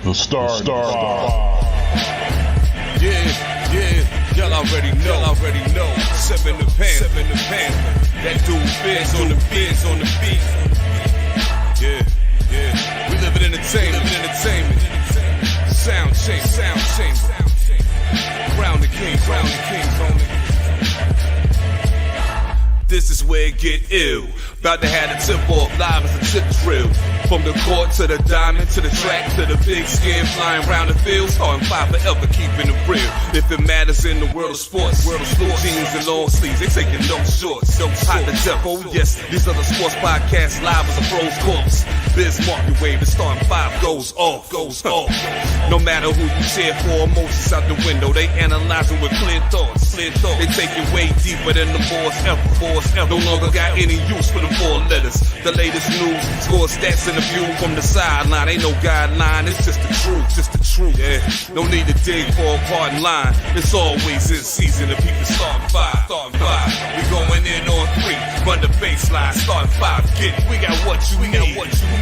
The Star. Yeah, y'all already know. Seven the pan. That dude Biz on the beat. Yeah. We live in entertainment. Sound change. Crown the kings only. This is where it get ill. About to have the tip off live as a tip drill. From the court to the diamond, to the track, to the big skin flying around the field. Starting five forever, keeping it real. If it matters in the world of sports, jeans and long sleeves, they taking no shorts. Hot to death, oh yes, these are the sports podcasts live as a pros course. Biz market wave, the starting five goes off. No matter who you cheer for, emotions out the window. They analyzing with clear thoughts. They take it way deeper than the force ever. No longer got any use for the four letters. The latest news, score stats and the view from the sideline. Ain't no guideline, it's just the truth. Yeah, no need to dig for a pardon line. It's always in season. The people starting five. We going in on three. Run the baseline, starting five. Get it. We got what you need.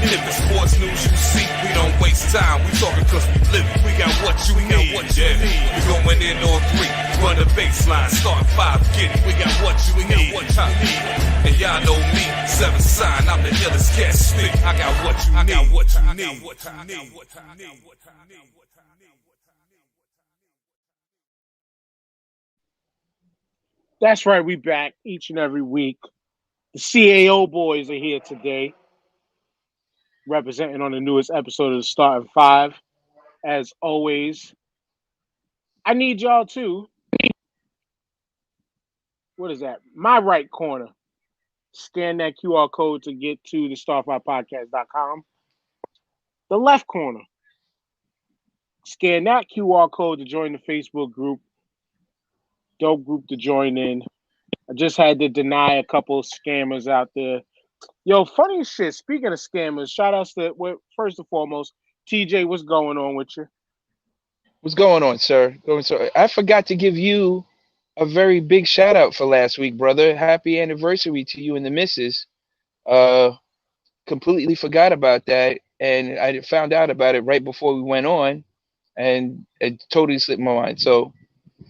If it's sports news you see, we don't waste time. We talking cause we live it. We got what you need. We going in on three. Run the baseline, starting five. Get it. We got what you need. And y'all know me, seven sign. I'm the illest cat stick. I got what you need. That's right, we back each and every week. The CAO boys are here today, representing on the newest episode of the Starting Five. As always, I need y'all to, what is that? My right corner. Scan that QR code to get to the star5podcast.com. The left corner. Scan that QR code to join the Facebook group. Dope group to join in. I just had to deny a couple of scammers out there. Yo, funny shit. Speaking of scammers, shout outs to, first and foremost, TJ, what's going on with you? What's going on, sir? I forgot to give you a very big shout out for last week, brother. Happy anniversary to you and the missus. Completely forgot about that, and I found out about it right before we went on, and it totally slipped my mind. So,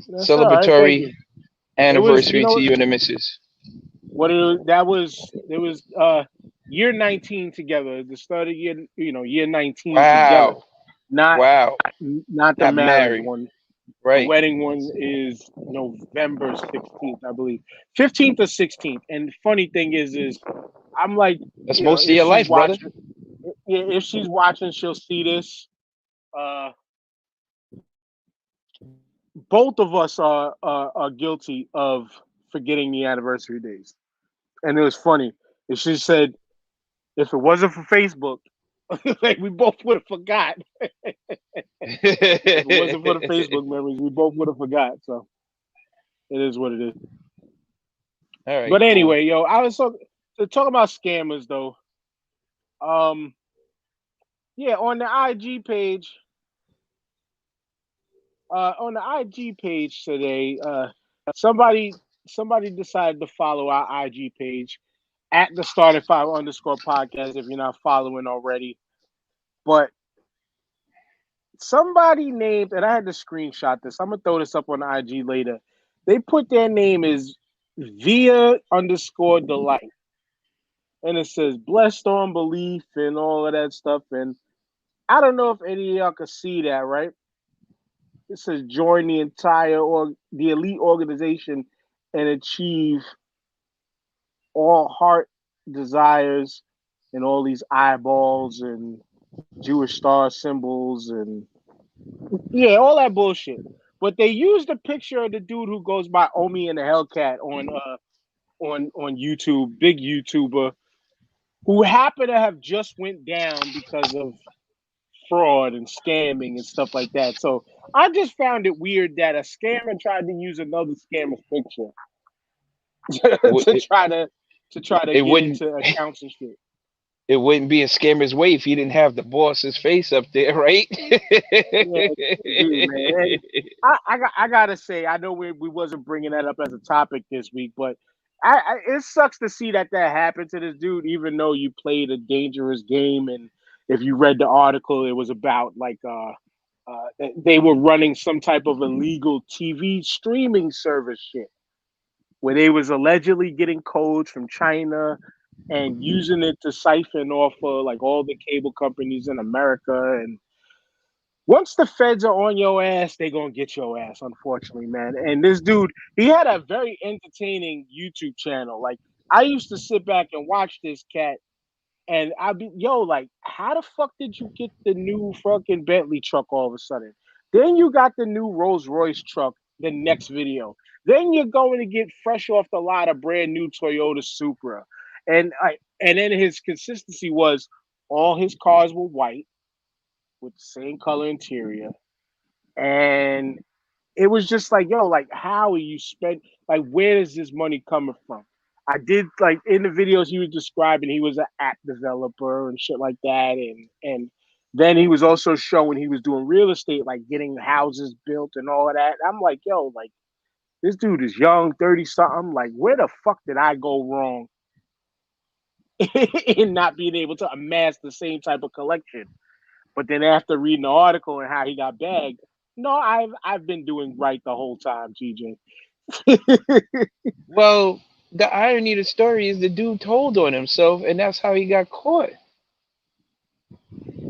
That's celebratory right, anniversary to you and the missus. It was year 19 together. The start of year 19 together. Not the married one. Right. The wedding one is November 16th, I believe. 15th or 16th. And the funny thing is I'm like, that's most of your life, brother. Yeah, if she's watching, she'll see this. Both of us are guilty of forgetting the anniversary days. And it was funny. And she said, if it wasn't for Facebook, like we both would have forgot. If it wasn't for the Facebook memories, we both would have forgot. So it is what it is. All right. But anyway, yo, I was talking about scammers though. Yeah, on the IG page. On the IG page today, somebody decided to follow our IG page at the Started5_podcast if you're not following already. But somebody named, and I had to screenshot this. I'm gonna throw this up on the IG later. They put their name as Via_Delight. And it says blessed on belief and all of that stuff. And I don't know if any of y'all can see that, right? It says join the elite organization and achieve all heart desires and all these eyeballs and Jewish star symbols and all that bullshit. But they used a picture of the dude who goes by Omi and the Hellcat on YouTube, big YouTuber, who happened to have just went down because of fraud and scamming and stuff like that. So I just found it weird that a scammer tried to use another scammer's picture to try to get into accounts and shit. It wouldn't be a scammer's way if he didn't have the boss's face up there, right? Yeah, dude, man. I gotta say, I know we wasn't bringing that up as a topic this week, but it sucks to see that happened to this dude, even though you played a dangerous game and if you read the article, it was about like they were running some type of illegal TV streaming service shit where they was allegedly getting codes from China and using it to siphon off of like all the cable companies in America. And once the feds are on your ass, they gonna get your ass, unfortunately, man. And this dude, he had a very entertaining YouTube channel. Like I used to sit back and watch this cat, and I'd be, yo, like, how the fuck did you get the new fucking Bentley truck all of a sudden? Then you got the new Rolls Royce truck the next video. Then you're going to get fresh off the lot a brand new Toyota Supra. And then his consistency was all his cars were white with the same color interior. And it was just like, yo, like, how are you spend? Like, where is this money coming from? I did like in the videos he was describing, he was an app developer and shit like that, and then he was also showing he was doing real estate, like getting houses built and all of that. I'm like, yo, like this dude is young, 30 something. Like, where the fuck did I go wrong in not being able to amass the same type of collection? But then after reading the article and how he got bagged, no, I've been doing right the whole time, TJ. Well, the irony of the story is the dude told on himself, and that's how he got caught.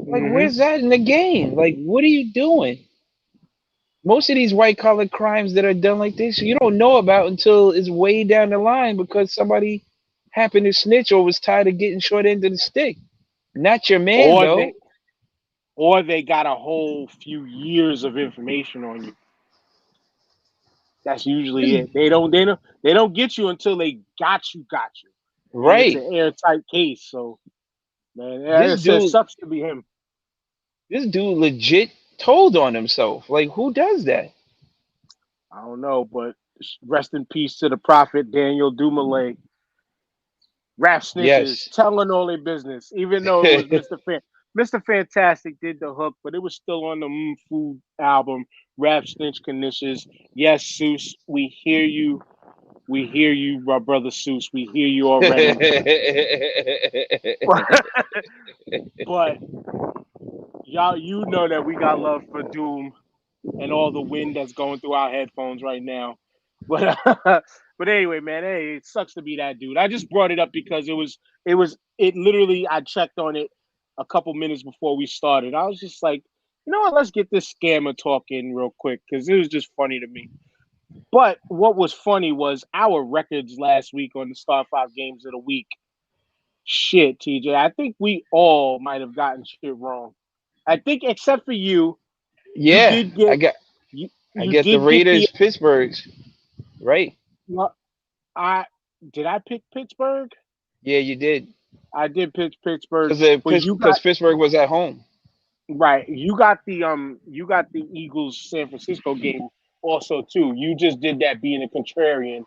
Like, Mm-hmm. where's that in the game? Like, what are you doing? Most of these white collar crimes that are done like this, you don't know about until it's way down the line because somebody happened to snitch or was tired of getting short end of the stick. Not your man, Or though. they got a whole few years of information on you. That's usually This, it. They don't get you until they got you, and it's right. an airtight case. So, man, This it says dude, sucks to be him. this dude legit told on himself. Like, who does that? I don't know, but rest in peace to the prophet Daniel Dumoulin. Rap snitches Yes. telling all their business, even though it was Mr. Mr. Fantastic did the hook, but it was still on the Food album. Rap snitch conditions. Yes, Seuss, we hear you. We hear you, my brother Seuss. We hear you already. But y'all, you know that we got love for Doom and all the wind that's going through our headphones right now. But but anyway, man, hey, it sucks to be that dude. I just brought it up because it literally I checked on it a couple minutes before we started. I was just like, you know what, let's get this scammer talk in real quick because it was just funny to me. But what was funny was our records last week on the Star 5 Games of the Week. Shit, TJ. I think we all might have gotten shit wrong. I think except for you, you Yeah, did get I got. you I you get the did get the Raiders, Pittsburghs, right? I did I pick Pittsburgh? Yeah, you did. I did pick Pittsburgh, but you Because got Pittsburgh was at home. right. You got the Eagles San Francisco game also too. You just did that being a contrarian.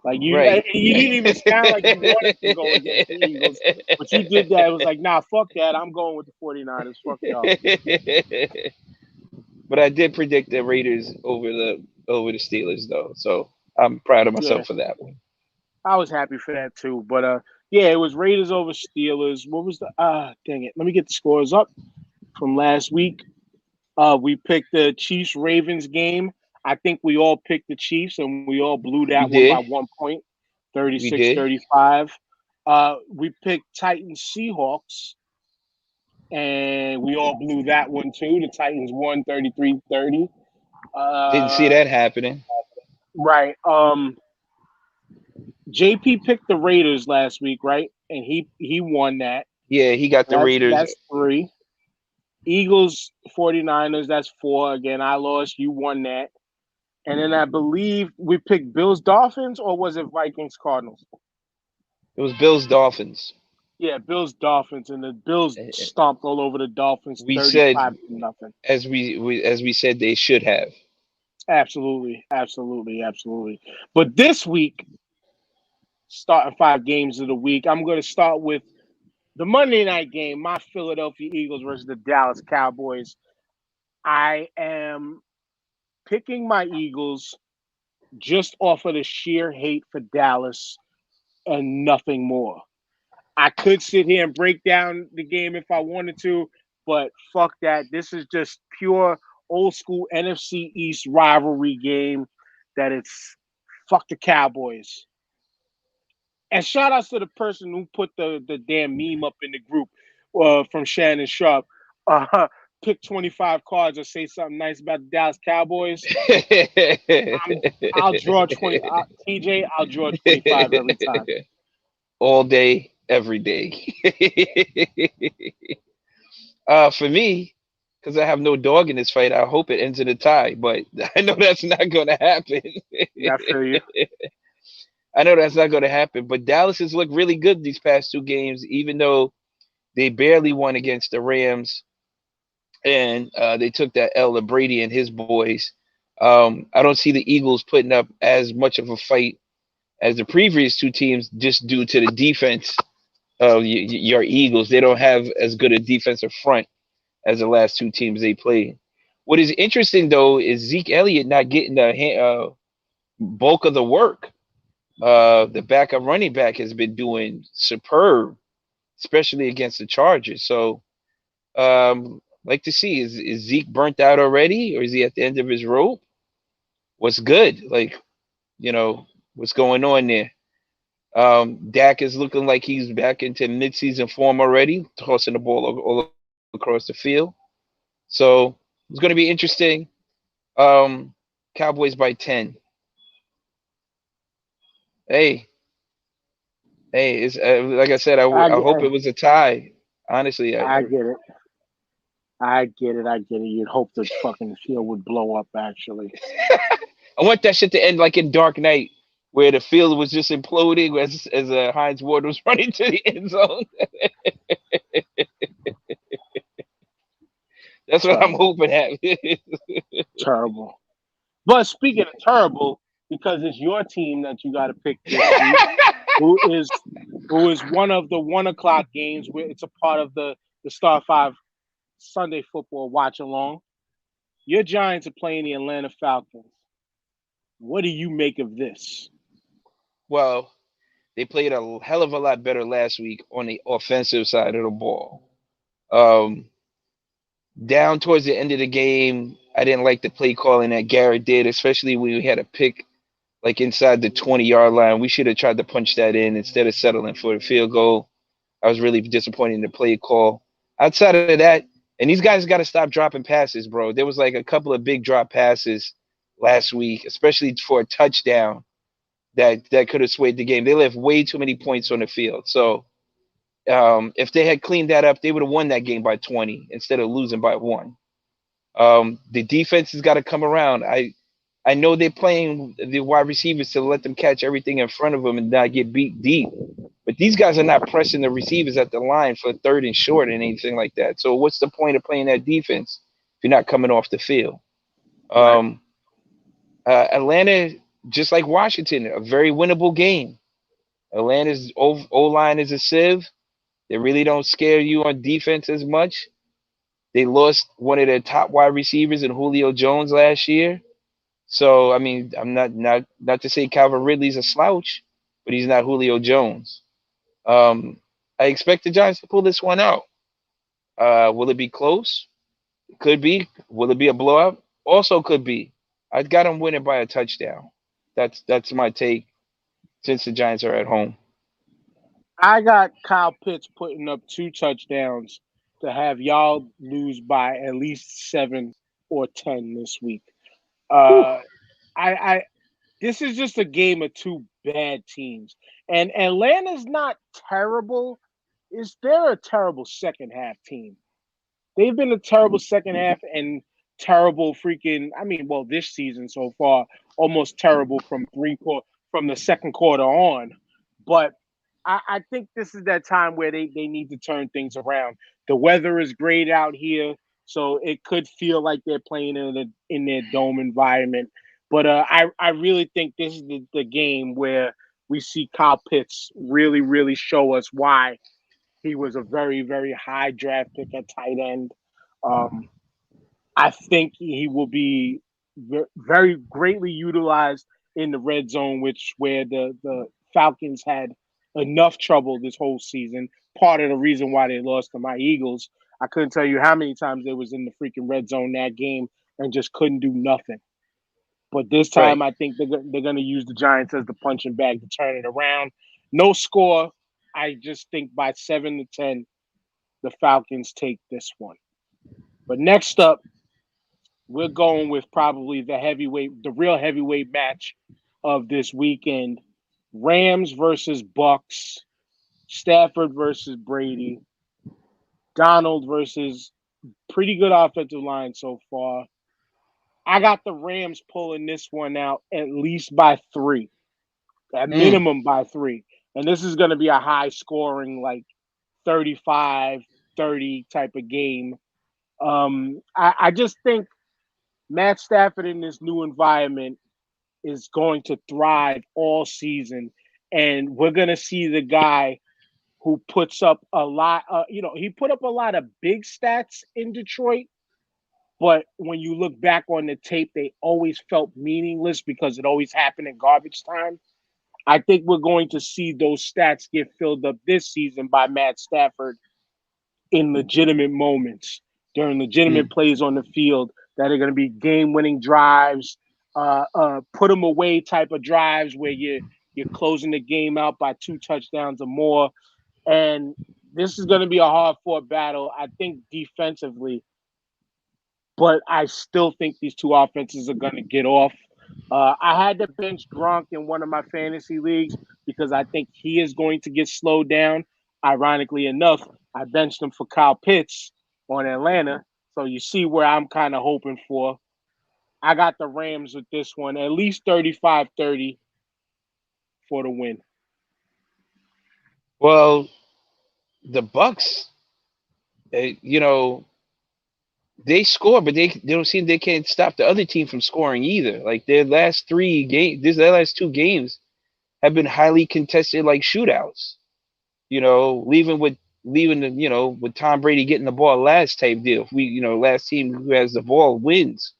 Like Right. you didn't even sound like you wanted to go against the Eagles, but you did that. It was like, nah, fuck that. I'm going with the 49ers. Fuck y'all. But I did predict the Raiders over the Steelers though, so I'm proud of Yeah, myself for that one. I was happy for that too. But yeah, it was Raiders over Steelers. What was the dang it? Let me get the scores up from last week. We picked the Chiefs Ravens game. I think we all picked the Chiefs and we all blew We that one by did. 1 point, We did. 36-35. We picked Titans Seahawks and we all blew that one too. The Titans won 33-30. Didn't see Uh, that happening. right. JP picked the Raiders last week, right? And he won that. Yeah, he got the Raiders. That's 3. Eagles 49ers, that's 4. Again, I lost. You won that. And then I believe we picked Bills Dolphins, or was it Vikings Cardinals? It was Bills Dolphins. Yeah, Bills Dolphins, and the Bills stomped all over the Dolphins, We said 35-0. as we said they should have. Absolutely. But this week, starting 5 games of the week, I'm going to start with the Monday night game, my Philadelphia Eagles versus the Dallas Cowboys. I am picking my Eagles just off of the sheer hate for Dallas and nothing more. I could sit here and break down the game if I wanted to, but fuck that. This is just pure old school NFC East rivalry game. That it's fuck the Cowboys. And shout outs to the person who put the damn meme up in the group from Shannon Sharp. Uh, Pick 25 cards or say something nice about the Dallas Cowboys. I'll draw 20. TJ, I'll draw 25 every time. All day, every day. For me, because I have no dog in this fight, I hope it ends in a tie, but I know that's not going to happen. Yeah, I feel you. I know that's not going to happen, but Dallas has looked really good these past two games, even though they barely won against the Rams and they took that L to Brady and his boys. I don't see the Eagles putting up as much of a fight as the previous two teams just due to the defense of your Eagles. They don't have as good a defensive front as the last two teams they played. What is interesting, though, is Zeke Elliott not getting the bulk of the work. The backup running back has been doing superb, especially against the Chargers. So, like to see, is Zeke burnt out already, or is he at the end of his rope? What's good? Like, what's going on there? Dak is looking like he's back into midseason form already, tossing the ball all across the field. So it's going to be interesting. Cowboys by 10. Hey, it's like I said, I hope it was a tie. Honestly, I get it. I get it. You'd hope the fucking field would blow up, actually. I want that shit to end like in Dark Knight, where the field was just imploding as Hines Ward was running to the end zone. That's what I'm hoping happens. Terrible. But speaking of terrible, because it's your team that you got to pick this week, who is one of the 1 o'clock games where it's a part of the Star 5 Sunday football watch along. Your Giants are playing the Atlanta Falcons. What do you make of this? Well, they played a hell of a lot better last week on the offensive side of the ball. Down towards the end of the game, I didn't like the play calling that Garrett did, especially when we had a pick like inside the 20-yard line. We should have tried to punch that in instead of settling for a field goal. I was really disappointed in the play call. Outside of that, and these guys got to stop dropping passes, bro. There was like a couple of big drop passes last week, especially for a touchdown that could have swayed the game. They left way too many points on the field. So if they had cleaned that up, they would have won that game by 20 instead of losing by 1. The defense has got to come around. I know they're playing the wide receivers to let them catch everything in front of them and not get beat deep. But these guys are not pressing the receivers at the line for third and short and anything like that. So what's the point of playing that defense if you're not coming off the field? Atlanta, just like Washington, a very winnable game. Atlanta's O-line is a sieve. They really don't scare you on defense as much. They lost one of their top wide receivers in Julio Jones last year. So, I mean, I'm not to say Calvin Ridley's a slouch, but he's not Julio Jones. I expect the Giants to pull this one out. Will it be close? It could be. Will it be a blowout? Also could be. I got them winning by a touchdown. That's my take since the Giants are at home. I got Kyle Pitts putting up 2 touchdowns to have y'all lose by at least 7 or 10 this week. This is just a game of two bad teams, and Atlanta's not terrible. They're a terrible second half team. They've been a terrible second half and terrible freaking. I mean, well, this season so far, almost terrible from the second quarter on. But I think this is that time where they need to turn things around. The weather is great out here, so it could feel like they're playing in their dome environment. But I really think this is the game where we see Kyle Pitts really, really show us why he was a very, very high draft pick at tight end. I think he will be very greatly utilized in the red zone, where the Falcons had enough trouble this whole season. Part of the reason why they lost to my Eagles. I couldn't tell you how many times they was in the freaking red zone that game and just couldn't do nothing. But this time, Right. I think they're going to use the Giants as the punching bag to turn it around. No score. I just think by 7-10, the Falcons take this one. But next up, we're going with probably the real heavyweight match of this weekend: Rams versus Bucks, Stafford versus Brady, Donald versus pretty good offensive line so far. I got the Rams pulling this one out at least by 3, at Mm. minimum by 3. And this is going to be a high scoring, like 35-30 type of game. I just think Matt Stafford in this new environment is going to thrive all season. And we're going to see the guy who puts up a lot. He put up a lot of big stats in Detroit, but when you look back on the tape, they always felt meaningless because it always happened in garbage time. I think we're going to see those stats get filled up this season by Matt Stafford in legitimate moments, during legitimate Mm. plays on the field that are going to be game-winning drives, put them away type of drives where you're closing the game out by 2 touchdowns or more. And this is going to be a hard-fought battle, I think, defensively. But I still think these two offenses are going to get off. I had to bench Gronk in one of my fantasy leagues because I think he is going to get slowed down. Ironically enough, I benched him for Kyle Pitts on Atlanta. So you see where I'm kind of hoping for. I got the Rams with this one, at least 35-30 for the win. Well, the Bucks, you know, they score, but they don't seem they can't stop the other team from scoring either. Like their last 2 games have been highly contested, like shootouts. Leaving with Tom Brady getting the ball last type deal. If last team who has the ball wins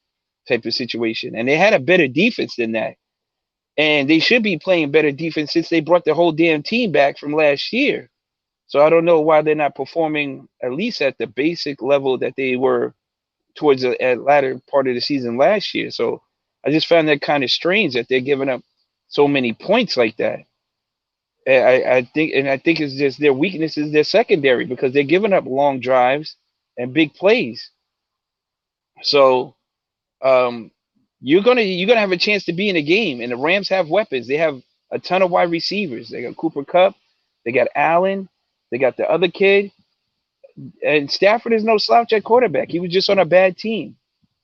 type of situation, and they had a better defense than that, and they should be playing better defense since they brought the whole damn team back from last year. So I don't know why they're not performing at least at the basic level that they were towards the latter part of the season last year. So I just found that kind of strange that they're giving up so many points like that. I think it's just their weakness is their secondary because they're giving up long drives and big plays. So um, you're gonna have a chance to be in a game, and the Rams have weapons. They have a ton of wide receivers. They got Cooper Kupp, they got Allen, they got the other kid, and Stafford is no slouch at quarterback. He was just on a bad team.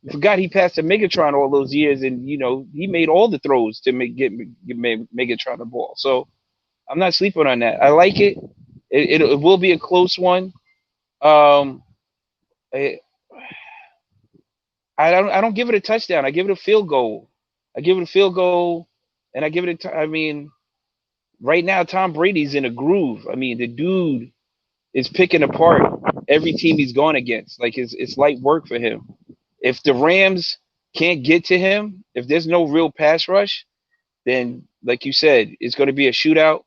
I forgot he passed to Megatron all those years, and he made all the throws to get Megatron the ball. So I'm not sleeping on that. I like it. It will be a close one. Um, I, I don't give it a touchdown. I give it a field goal. I give it a field goal, and I give it I mean, right now Tom Brady's in a groove. I mean, the dude is picking apart every team he's gone against. Like it's light work for him. If the Rams can't get to him, if there's no real pass rush, then like you said, it's going to be a shootout.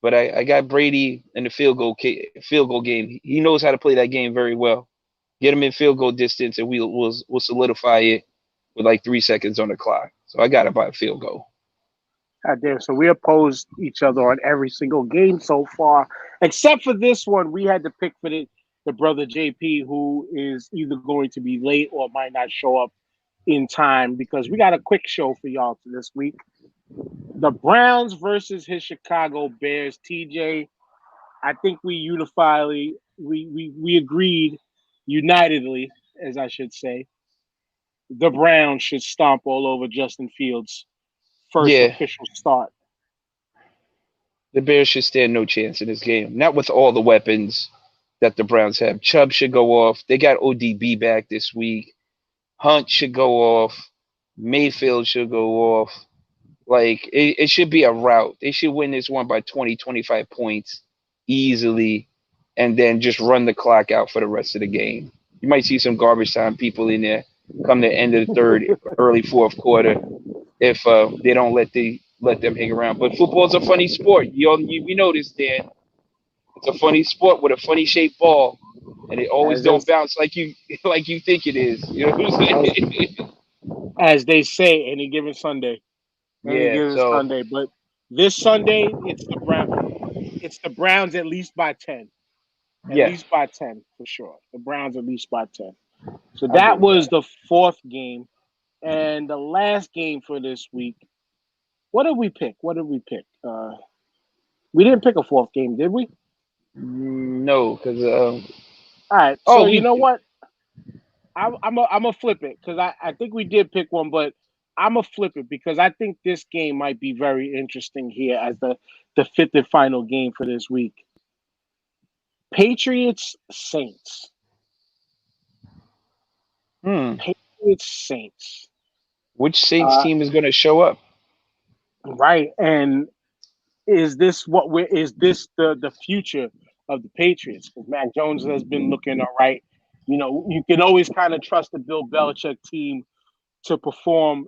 But I got Brady in the field goal game. He knows how to play that game very well. Get him in field goal distance, and we'll solidify it with like 3 seconds on the clock. So I got it by a field goal. God damn. So we opposed each other on every single game so far, except for this one. We had to pick for the brother JP, who is either going to be late or might not show up in time because we got a quick show for y'all this week. The Browns versus his Chicago Bears. TJ, I think we unifiedly we agreed unitedly, as I should say, the Browns should stomp all over Justin Fields' first Yeah, official start. the Bears should stand no chance in this game. Not with all the weapons that the Browns have. Chubb should go off. They got ODB back this week. Hunt should go off. Mayfield should go off. Like it should be a rout. They should win this one by 20, 25 points easily, and then just run the clock out for the rest of the game. You might see some garbage time people in there come the end of the third, early fourth quarter if they don't let them hang around. But football's a funny sport. We know this, Dan. It's a funny sport with a funny shaped ball. and it always As they don't bounce like you like you think it is. You know what I'm as saying? as they say, any given Sunday, any Yeah. given So Sunday. But this Sunday, it's the Browns at least by 10, at yeah, least by 10 for sure. The Browns at least by 10. So I agree that with that. was the fourth game, and the last game for this week. What did we pick? What did we pick? We didn't pick a fourth game, did we? No, because All right. oh So you we know what? I'm a flip it because I think we did pick one, but I'm a flip it because I think this game might be very interesting here as the fifth and final game for this week. Patriots Saints. hmm, Patriots Saints. which Saints Uh, team is going to show up? right. And is this the future of the Patriots? Because Mac Jones has been looking all right. You know, you can always kind of trust the Bill Belichick team to perform,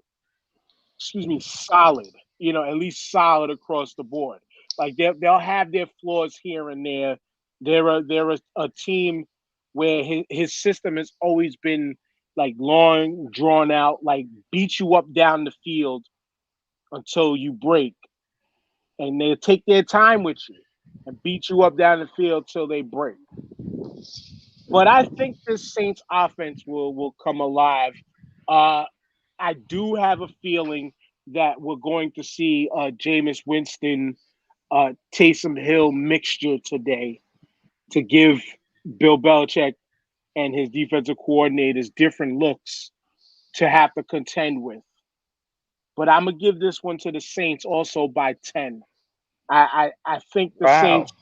solid. You know, at least solid across the board. Like they'll have their flaws here and there. They're a team where his system has always been like long, drawn out, like beat you up down the field until you break, and they take their time with you and beat you up down the field till they break. But I think this Saints offense will come alive. Uh, I do have a feeling that we're going to see Jameis Winston, Taysom Hill mixture today to give Bill Belichick and his defensive coordinators different looks to have to contend with. But I'm gonna give this one to the Saints also by 10. I think the Wow. Saints.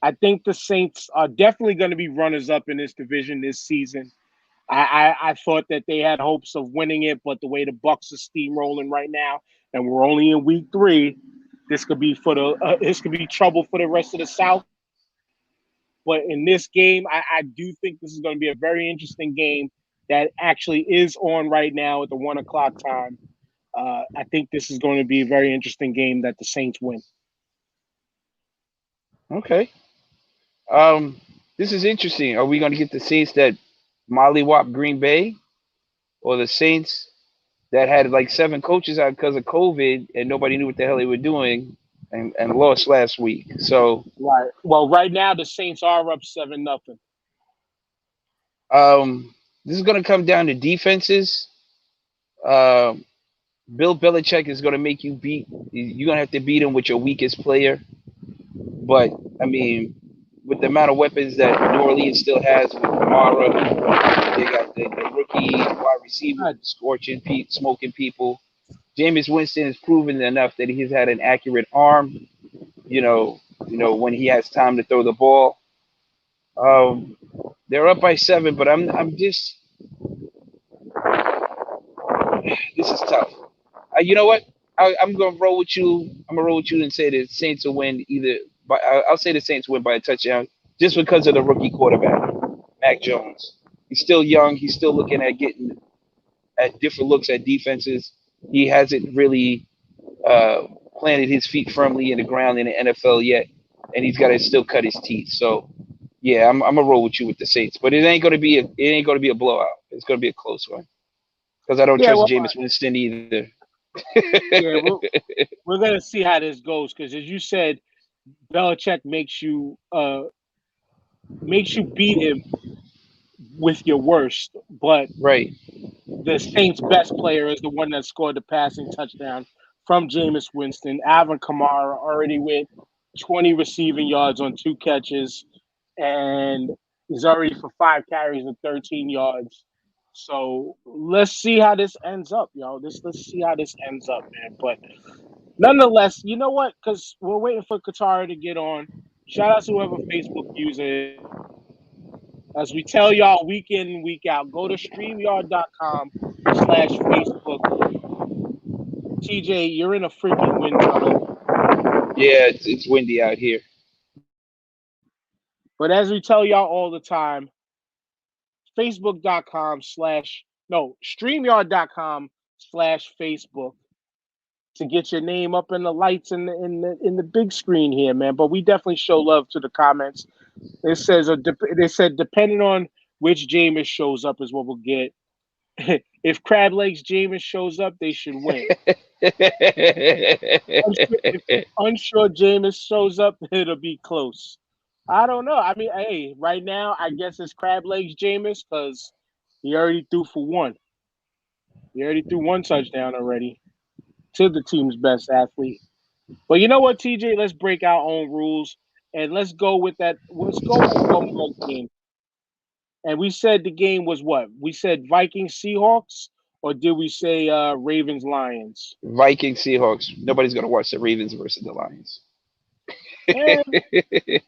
I think the Saints are definitely going to be runners up in this division this season. I thought that they had hopes of winning it, but the way the Bucks are steamrolling right now, and we're only in week 3, this could be trouble for the rest of the South. But in this game, I do think this is going to be a very interesting game that actually is on right now at the 1 o'clock time. I think this is going to be a very interesting game that the Saints win. Okay. Um, this is interesting. Are we going to get the Saints that mollywop Green Bay, or the Saints that had like 7 coaches out because of COVID and nobody knew what the hell they were doing and lost last week? So Right. Well, right now the Saints are up 7-0. this is going to come down to defenses. Um, Bill Belichick is going to make you beat. You're going to have to beat him with your weakest player. But I mean, with the amount of weapons that New Orleans still has with Kamara, they got the rookie wide receiver God, scorching, smoking people. Jameis Winston has proven enough that he's had an accurate arm. When he has time to throw the ball. Um, they're up by 7, but I'm just this is tough. You know what? I'm gonna roll with you. I'm gonna roll with you and say the Saints will win either. But I'll say the Saints win by a touchdown just because of the rookie quarterback, Mac Jones. He's still young. He's still looking at getting at different looks at defenses. He hasn't really uh, planted his feet firmly in the ground in the NFL yet, and he's got to still cut his teeth. So yeah, I'm gonna roll with you with the Saints, but it ain't gonna be a blowout. It's gonna be a close one because I don't yeah, trust well, Jameis Winston either. yeah, we're gonna see how this goes because, as you said, Belichick makes you beat him with your worst, but Right. the Saints' best player is the one that scored the passing touchdown from Jameis Winston. Alvin Kamara already with 20 receiving yards on 2 catches, and he's already for 5 carries and 13 yards. So let's see how this ends up, yo. Let's see how this ends up, man. But nonetheless, you know what? Because we're waiting for Qatar to get on. Shout out to whoever Facebook user is. As we tell y'all week in and week out, go to StreamYard.com/Facebook. TJ, you're in a freaking wind tunnel. Yeah, it's windy out here. But as we tell y'all all the time, Facebook.com slash, no, StreamYard.com/Facebook. to get your name up in the lights in the big screen here, man. But we definitely show love to the comments. It says they said depending on which Jameis shows up is what we'll get. If Crab Legs Jameis shows up, they should win. If unsure Jameis shows up, it'll be close. I don't know. I mean, hey, right now I guess it's Crab Legs Jameis because he already threw for one. He already threw one touchdown already to the team's best athlete. But you know what, TJ? Let's break our own rules and let's go with that. Let's go with one more game. And we said the game was what? We said Vikings Seahawks, or did we say Ravens Lions? Vikings, Seahawks. Nobody's gonna watch the Ravens versus the Lions. And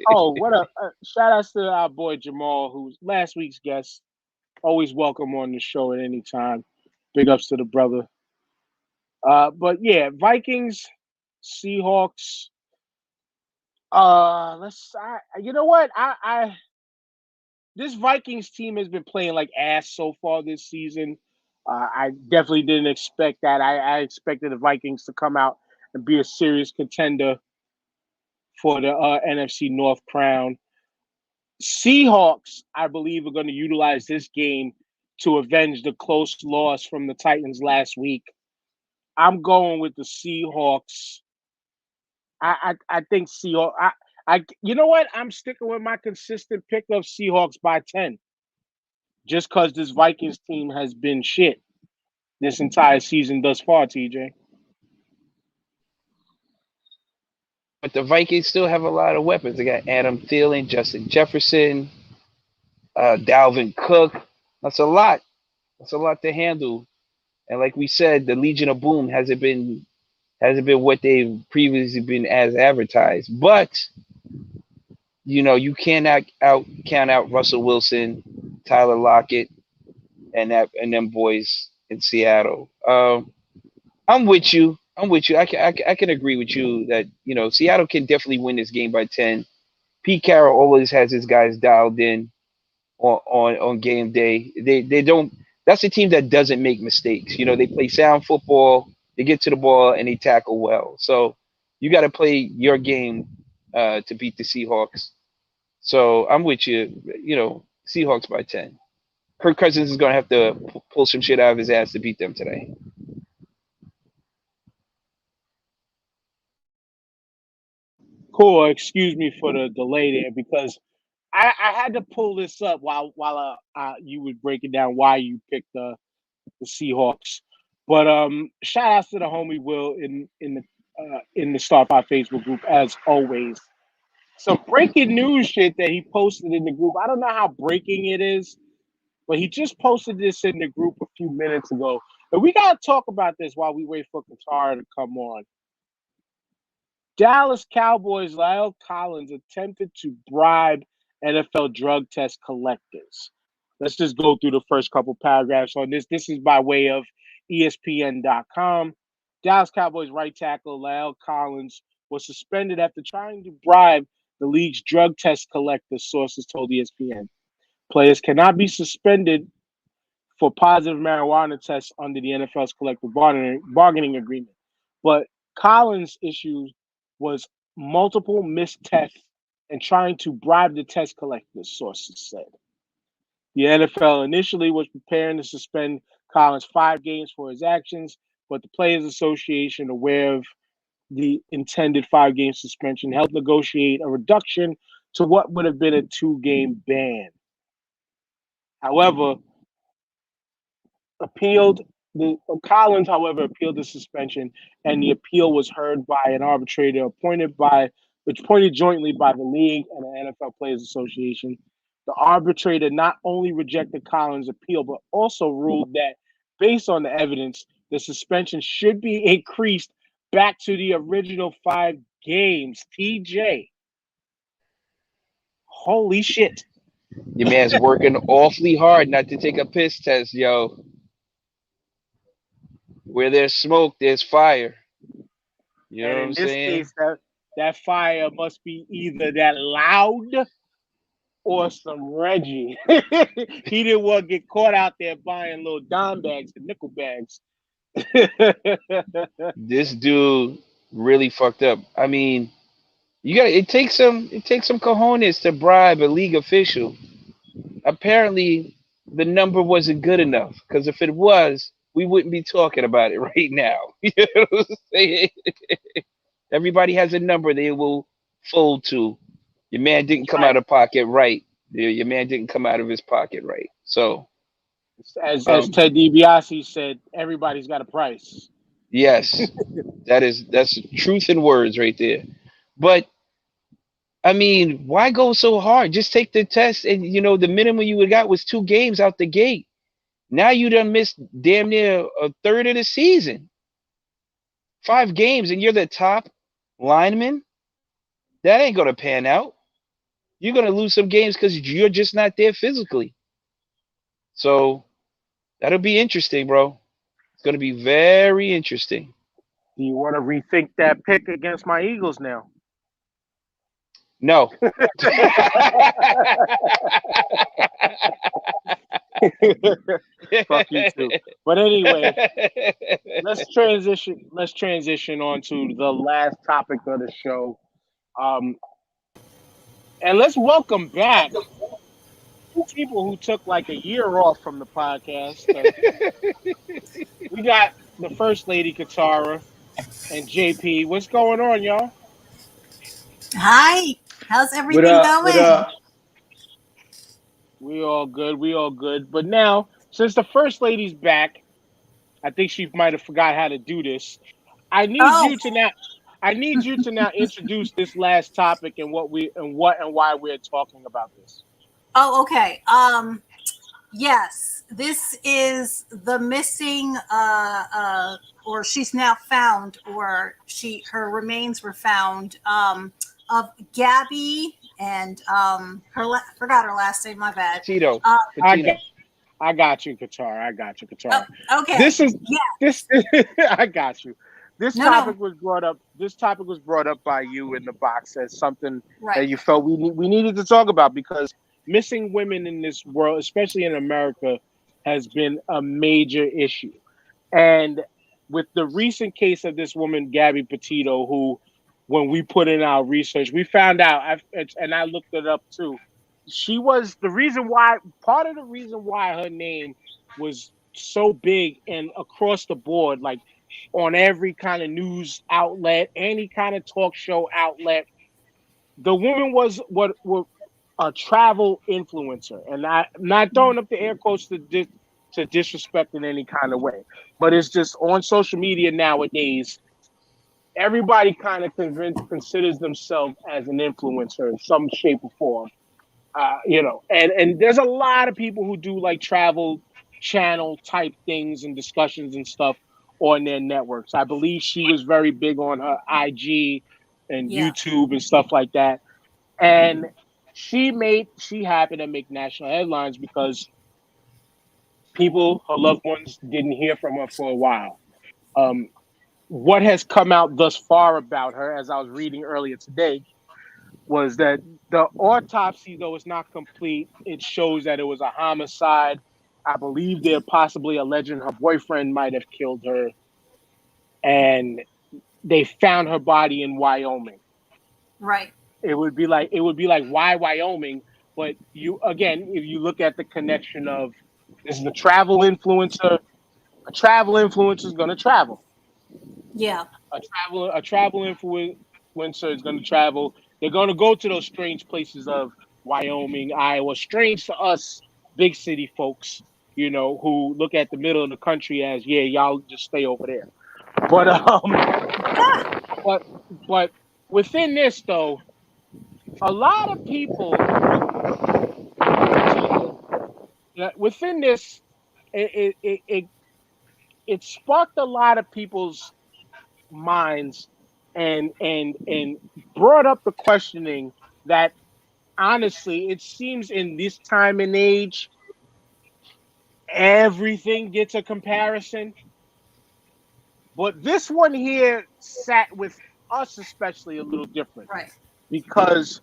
oh, what a shout outs to our boy Jamal, who's last week's guest. Always welcome on the show at any time. Big ups to the brother. But yeah, Vikings, Seahawks. You know what? I this Vikings team has been playing like ass so far this season. I definitely didn't expect that. I expected the Vikings to come out and be a serious contender for the NFC North crown. Seahawks, I believe, are going to utilize this game to avenge the close loss from the Titans last week. I'm going with the Seahawks. I think Seahawks. You know what? I'm sticking with my consistent pick of Seahawks by 10. Just because this Vikings team has been shit this entire season thus far, TJ. But the Vikings still have a lot of weapons. They got Adam Thielen, Justin Jefferson, Dalvin Cook. That's a lot. That's a lot to handle. And like we said, the Legion of Boom hasn't been what they've previously been as advertised. But you cannot count out Russell Wilson, Tyler Lockett, and them boys in Seattle. I'm with you. I can agree with you that Seattle can definitely win this game by 10. Pete Carroll always has his guys dialed in on game day. They don't. That's a team that doesn't make mistakes. They play sound football. They get to the ball and they tackle well. So you got to play your game to beat the Seahawks. So I'm with you. Seahawks by 10. Kirk Cousins is going to have to pull some shit out of his ass to beat them today. Cool. Excuse me for the delay there because I had to pull this up while you was breaking down why you picked the Seahawks. But shout outs to the homie Will in the Star Five Facebook group as always. Some breaking news shit that he posted in the group. I don't know how breaking it is, but he just posted this in the group a few minutes ago. And we gotta talk about this while we wait for Qatar to come on. Dallas Cowboys Lyle Collins attempted to bribe NFL drug test collectors. Let's just go through the first couple paragraphs on this. This is by way of ESPN.com. Dallas Cowboys right tackle Lyle Collins was suspended after trying to bribe the league's drug test collector, sources told ESPN. Players cannot be suspended for positive marijuana tests under the NFL's collective bargaining agreement. But Collins' issue was multiple missed tests and trying to bribe the test collectors, sources said. The NFL initially was preparing to suspend Collins 5 games for his actions, but the Players Association, aware of the intended 5-game suspension, helped negotiate a reduction to what would have been a 2-game ban. However, Collins, appealed the suspension, and the appeal was heard by an arbitrator appointed jointly by the league and the NFL Players Association. The arbitrator not only rejected Collins' appeal, but also ruled that, based on the evidence, the suspension should be increased back to the original 5 games. TJ, holy shit! Your man's working awfully hard not to take a piss test, yo. Where there's smoke, there's fire. You know what I'm saying? In this case, that fire must be either that loud or some Reggie. He didn't want to get caught out there buying little dime bags and nickel bags. This dude really fucked up. I mean, you got it takes some cojones to bribe a league official. Apparently, the number wasn't good enough because if it was, we wouldn't be talking about it right now. You know what I'm saying? Everybody has a number they will fold to. Your man didn't come out Right. of pocket right. Your man didn't come out of his pocket right. So, As um, Ted DiBiase said, everybody's got a price. yes, that's truth in words right there. But I mean, why go so hard? Just take the test, and the minimum you would got was 2 games out the gate. Now you done missed damn near a third of the season. 5 games, and you're the top lineman. That ain't gonna pan out. You're gonna lose some games because you're just not there physically. So that'll be interesting, bro. It's gonna be very interesting. Do you want to rethink that pick against my Eagles now? No. Fuck you too. But anyway, let's transition on to the last topic of the show. Um, and let's welcome back two people who took like a year off from the podcast. We got the first lady Katara and JP. What's going on, y'all? Hi, how's What everything up? What going? up? We all good. We all good. But now, since the first lady's back, I think she might have forgot how to do this. I need Oh, you to now. I need you to now introduce this last topic and what and why we're talking about this. oh, okay. Yes, this is the missing, or she's now found, or her remains were found, of Gabby and forgot her last name. My bad. Petito. Uh, I got, Petito. I got you, Qatar. I got you, oh, Qatar. okay. This is Yeah. this. I got you. This No, no. topic was brought up. This topic was brought up by you in the box as something Right. that you felt we needed to talk about because missing women in this world, especially in America, has been a major issue. And with the recent case of this woman, Gaby Petito, who, when we put in our research, we found out, and I looked it up too. She was the reason why, part of the reason why her name was so big and across the board, like on every kind of news outlet, any kind of talk show outlet. The woman was what a travel influencer, and I'm not throwing up the air quotes to disrespect in any kind of way, but it's just on social media nowadays. Everybody kind of considers themselves as an influencer in some shape or form, and there's a lot of people who do like travel channel type things and discussions and stuff on their networks. I believe she was very big on her IG and Yeah. YouTube and stuff like that. And she happened to make national headlines because people, her loved ones, didn't hear from her for a while. Um, what has come out thus far about her, as I was reading earlier today, was that the autopsy, though it's not complete, it shows that it was a homicide. I believe they're possibly alleging her boyfriend might have killed her, and they found her body in Wyoming. Right. It would be like why Wyoming? But you again, if you look at the connection of this is a travel influencer, a travel influencer is going to travel. Yeah. A travel influencer is going to travel. They're going to go to those strange places of Wyoming, Iowa, strange to us big city folks, who look at the middle of the country as, yeah, y'all just stay over there. But but but within this though, a lot of people within this, it it, it it sparked a lot of people's minds and brought up the questioning that honestly it seems in this time and age everything gets a comparison, but this one here sat with us especially a little different Right. because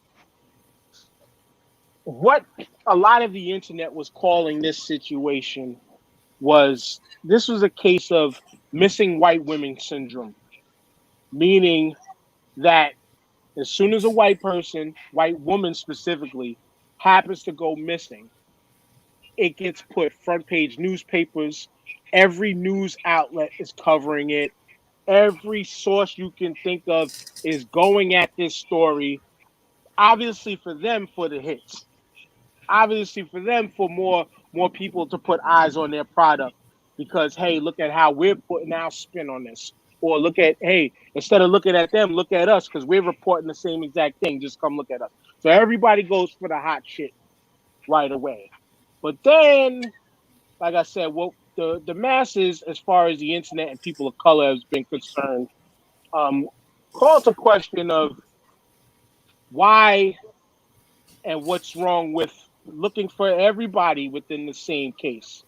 what a lot of the internet was calling this situation was this was a case of missing white women syndrome, meaning that as soon as a white person, white woman specifically, happens to go missing, it gets put front page newspapers. Every news outlet is covering it. Every source you can think of is going at this story. Obviously for them, for the hits. Obviously for them, for more people to put eyes on their product. Because hey, look at how we're putting our spin on this. Or look at, hey, instead of looking at them, look at us because we're reporting the same exact thing. Just come look at us. So everybody goes for the hot shit right away. But then, like I said, what the masses, as far as the internet and people of color has been concerned, calls a question of why and what's wrong with looking for everybody within the same case,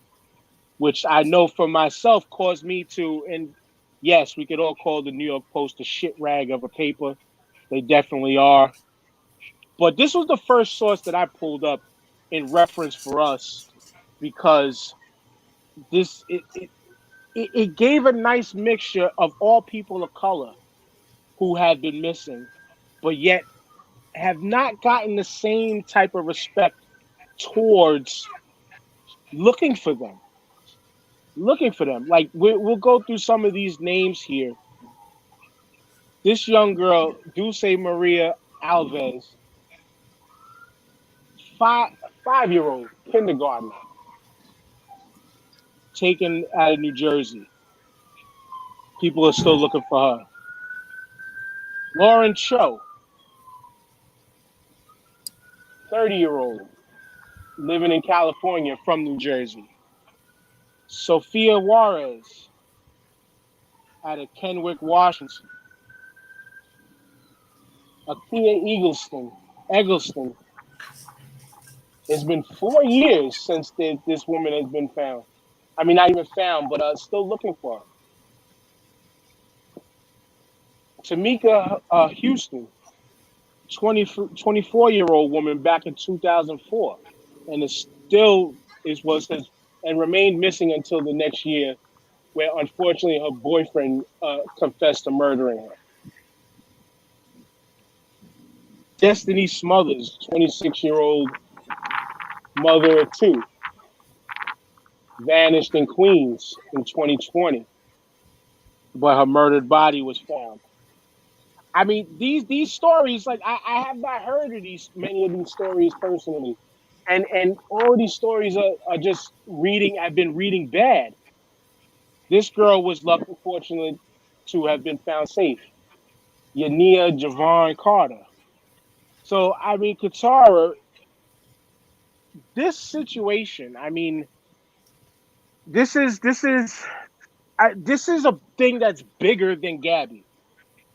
which I know for myself caused me to, and yes, we could all call the New York Post a shit rag of a paper. They definitely are. But this was the first source that I pulled up in reference for us because this it gave a nice mixture of all people of color who have been missing, but yet have not gotten the same type of respect towards looking for them. Looking for them. Like we'll go through some of these names here. This young girl, Dulce Maria Alves, five-year-old kindergartner, taken out of New Jersey. People are still looking for her. Lauren Cho, 30-year-old, living in California from New Jersey. Sophia Juarez out of Kennewick, Washington. Akia Eggleston. It's been 4 years since this woman has been found. I mean, not even found, but still looking for her. Tamika Houston, 24-year-old woman back in 2004, and and remained missing until the next year, where unfortunately her boyfriend confessed to murdering her. Destiny Smothers, 26-year-old mother of two, vanished in Queens in 2020, but her murdered body was found. I mean, these stories, like I have not heard of many of these stories personally, and all of these stories are just I've been reading bad. This girl was lucky, fortunate to have been found safe. Yania Javon Carter. So I mean, Katara, this situation. I mean, this is a thing that's bigger than Gabby.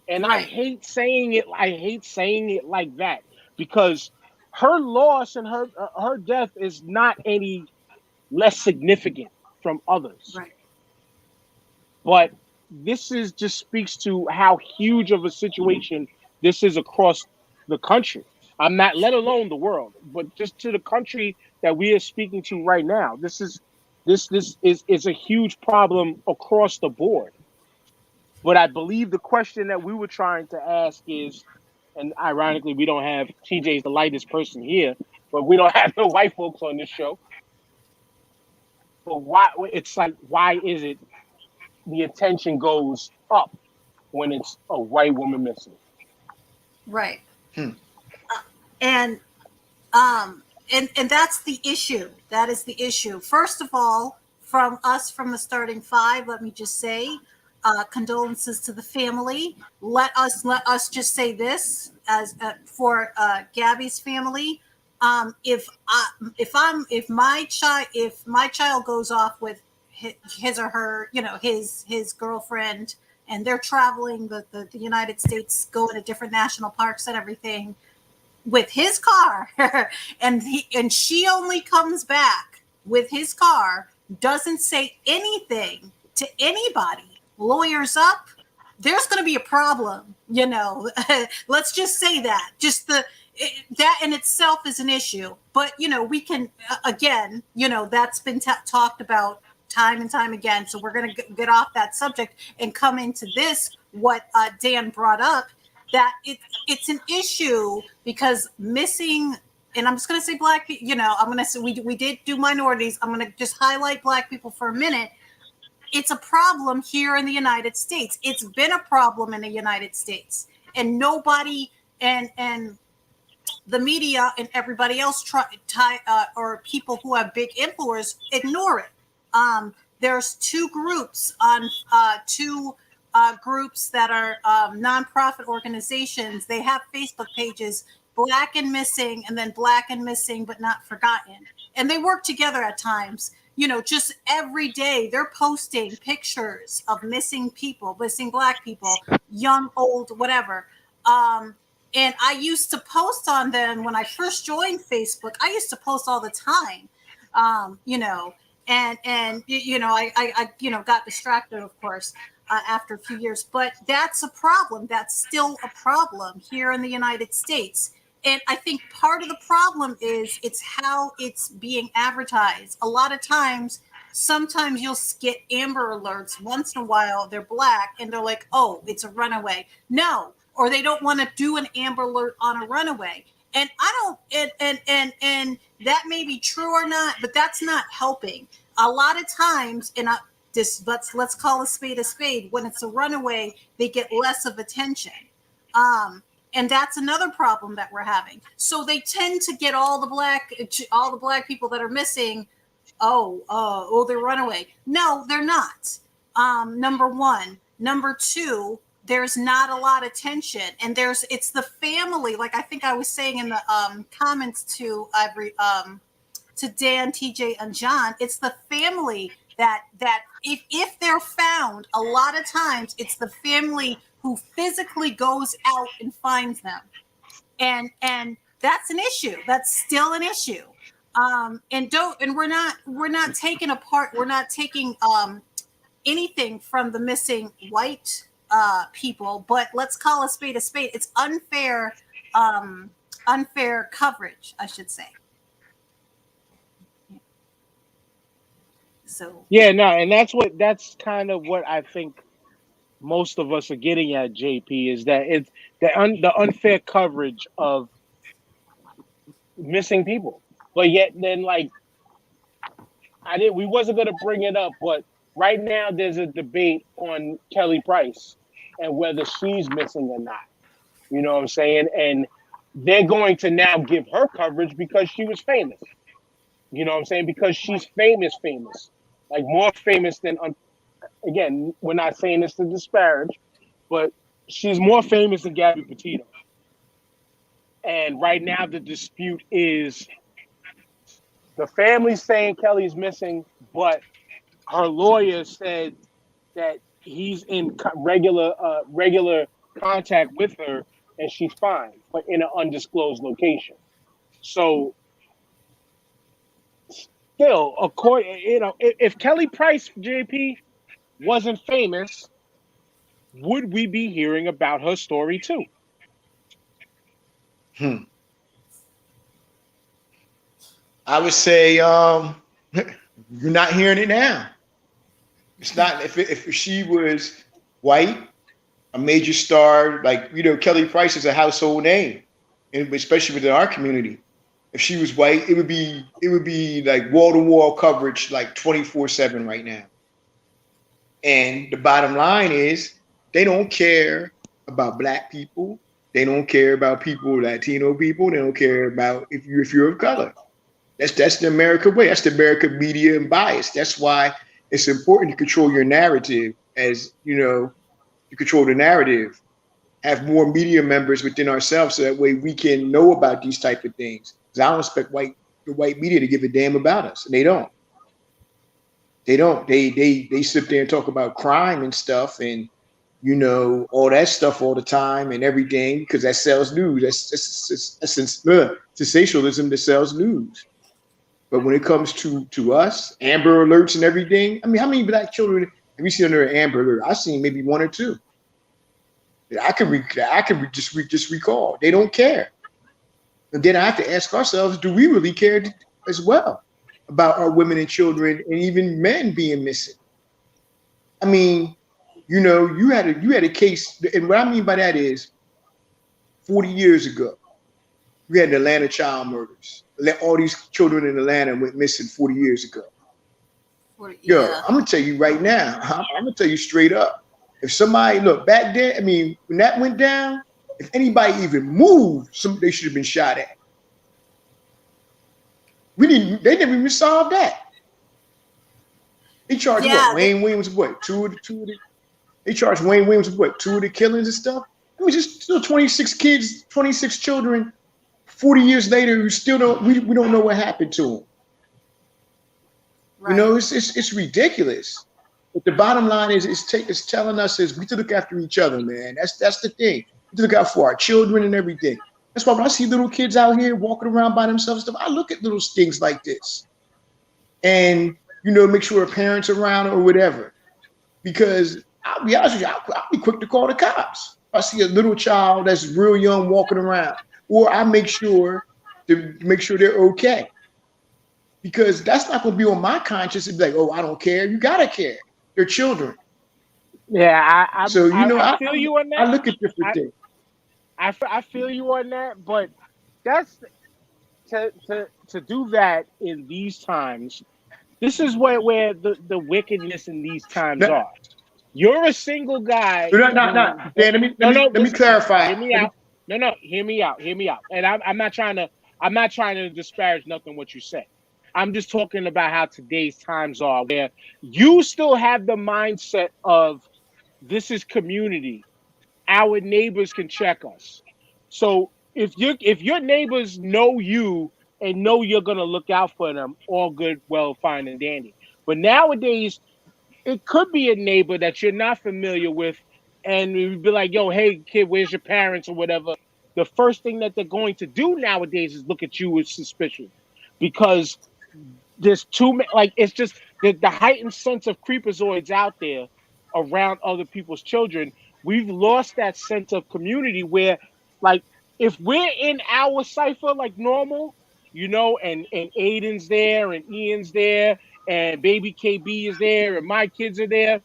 And I hate saying it. I hate saying it like that because her loss and her death is not any less significant from others. Right. But this just speaks to how huge of a situation this is across the country. I'm not, let alone the world, but just to the country that we are speaking to right now. This is a huge problem across the board. But I believe the question that we were trying to ask is, and ironically, we don't have TJ's the lightest person here, but we don't have no white folks on this show. But why? It's like, why is it the attention goes up when it's a white woman missing? Right. And that's the issue. That is the issue. First of all, from the starting five, let me just say, condolences to the family. Let us just say this as for Gabby's family. If my child goes off with his or her, his girlfriend, and they're traveling the United States, going to different national parks and everything with his car, and she only comes back with his car, doesn't say anything to anybody, lawyers up, there's going to be a problem, let's just say that. Just that in itself is an issue. But we can again, that's been talked about time and time again. So we're going to get off that subject and come into this, what Dan brought up, that it's an issue because missing, and I'm just going to say black people, you know, I'm going to say we did do minorities. I'm going to just highlight black people for a minute. It's a problem here in the United States. It's been a problem in the United States, and nobody and the media and everybody else or people who have big influence ignore it. There's two groups groups that are nonprofit organizations. They have Facebook pages, Black and Missing, and then Black and Missing but Not Forgotten, and they work together at times. You know, just every day they're posting pictures of missing people, missing Black people, young, old, whatever. And I used to post on them when I first joined Facebook. I used to post all the time, you know, and you know, I you know, got distracted, of course, after a few years. But that's a problem. That's still a problem here in the United States. And I think part of the problem is it's how it's being advertised. A lot of times, sometimes you'll get Amber Alerts once in a while. They're Black and they're like, oh, it's a runaway. No. Or they don't want to do an Amber Alert on a runaway. And I don't, and that may be true or not, but that's not helping. A lot of times, and let's call a spade, when it's a runaway, they get less of attention. And that's another problem that we're having. So they tend to get all the black people that are missing. Oh, they're runaway. No, they're not. Number one. Number two, there's not a lot of tension, and it's the family. Like I think I was saying in the comments to Dan, TJ, and John, it's the family that if they're found, a lot of times it's the family who physically goes out and finds them, and that's an issue. That's still an issue. And we're not taking apart. We're not taking anything from the missing white people, but let's call a spade a spade. It's unfair coverage, I should say. So yeah, no, and that's kind of what I think most of us are getting at, JP, is that it's the unfair coverage of missing people. But yet then, like, we wasn't gonna bring it up, but right now there's a debate on Kelly Price and whether she's missing or not. You know what I'm saying? And they're going to now give her coverage because she was famous. You know what I'm saying? Because she's famous. Like more famous than, again, we're not saying this to disparage, but she's more famous than Gaby Petito. And right now the dispute is the family saying Kelly's missing, but her lawyer said that he's in regular contact with her and she's fine, but in an undisclosed location. So still, if Kelly Price, JP, wasn't famous, would we be hearing about her story too? I would say you're not hearing it now. It's not if she was white, a major star, like, you know, Kelly Price is a household name, and especially within our community. If she was white, it would be like wall-to-wall coverage, like 24/7 right now. And the bottom line is they don't care about Black people. They don't care about people, Latino people. They don't care about if you're of color. That's the American way. That's the American media and bias. That's why it's important to control your narrative, as you know, to control the narrative. Have more media members within ourselves, so that way we can know about these type of things. Because I don't expect the white media to give a damn about us, and they don't. They don't. They sit there and talk about crime and stuff, and you know, all that stuff all the time and everything, because that sells news. That's sensationalism that sells news. But when it comes to us, Amber Alerts and everything, I mean, how many Black children have we seen under an Amber Alert? I've seen maybe one or two. I can just recall. They don't care. And then I have to ask ourselves, do we really care as well? about our women and children and even men being missing. I mean, you know, you had a case, and what I mean by that is 40 years ago, we had the Atlanta child murders. All these children in Atlanta went missing 40 years ago. Yo, Yeah. I'm gonna tell you right now, I'm gonna tell you straight up. If somebody look back then, I mean, when that went down, if anybody even moved, they should have been shot at. They never even solved that. They charged Wayne Williams with what? They charged Wayne Williams with what? 2 of the killings and stuff. I mean, just still 26 kids, 26 children. 40 years later, we still don't. We don't know what happened to them. Right. You know, it's ridiculous. But the bottom line is, it's telling us is we have to look after each other, man. That's the thing. We have to look out for our children and everything. That's why when I see little kids out here walking around by themselves and stuff, I look at little things like this, and you know, make sure a parent's around or whatever. Because I'll be honest with you, I'll be quick to call the cops. I see a little child that's real young walking around, or I make sure they're okay. Because that's not going to be on my conscience and be like, oh, I don't care. You gotta care. They're children. Yeah, I feel you on that. I look at different things. I feel you on that, but that's to do that in these times. This is where the wickedness in these times are. You're a single guy. No. Dan, let me clarify. Hear me out. No, hear me out. And I'm not trying to disparage nothing what you say. I'm just talking about how today's times are, where you still have the mindset of this is community. Our neighbors can check us. So if your neighbors know you and know you're gonna look out for them, all good, well, fine and dandy. But nowadays, it could be a neighbor that you're not familiar with, and you'd be like, yo, hey kid, where's your parents or whatever. The first thing that they're going to do nowadays is look at you with suspicion, because there's too many, like, it's just the heightened sense of creepazoids out there around other people's children. We've lost that sense of community where, like, if we're in our cipher like normal, you know, and Aiden's there and Ian's there and baby KB is there and my kids are there,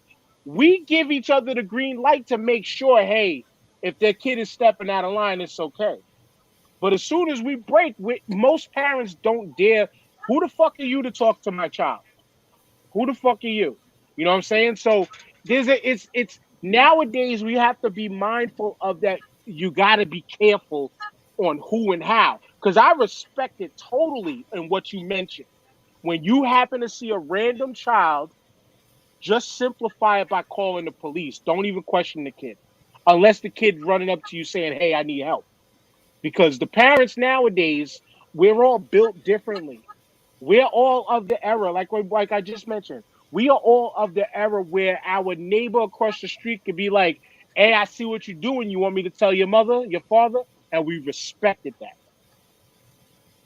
we give each other the green light to make sure, hey, if their kid is stepping out of line, it's okay. But as soon as we break, most parents don't dare. Who the fuck are you to talk to my child? Who the fuck are you? You know what I'm saying? So it's nowadays we have to be mindful of that. You got to be careful on who and how, because I respect it totally in what you mentioned. When you happen to see a random child, just simplify it by calling the police. Don't even question the kid, unless the kid's running up to you saying, hey, I need help. Because the parents nowadays, we're all built differently. We're all of the era, like I just mentioned. We are all of the era where our neighbor across the street could be like, hey, I see what you're doing. You want me to tell your mother, your father? And we respected that.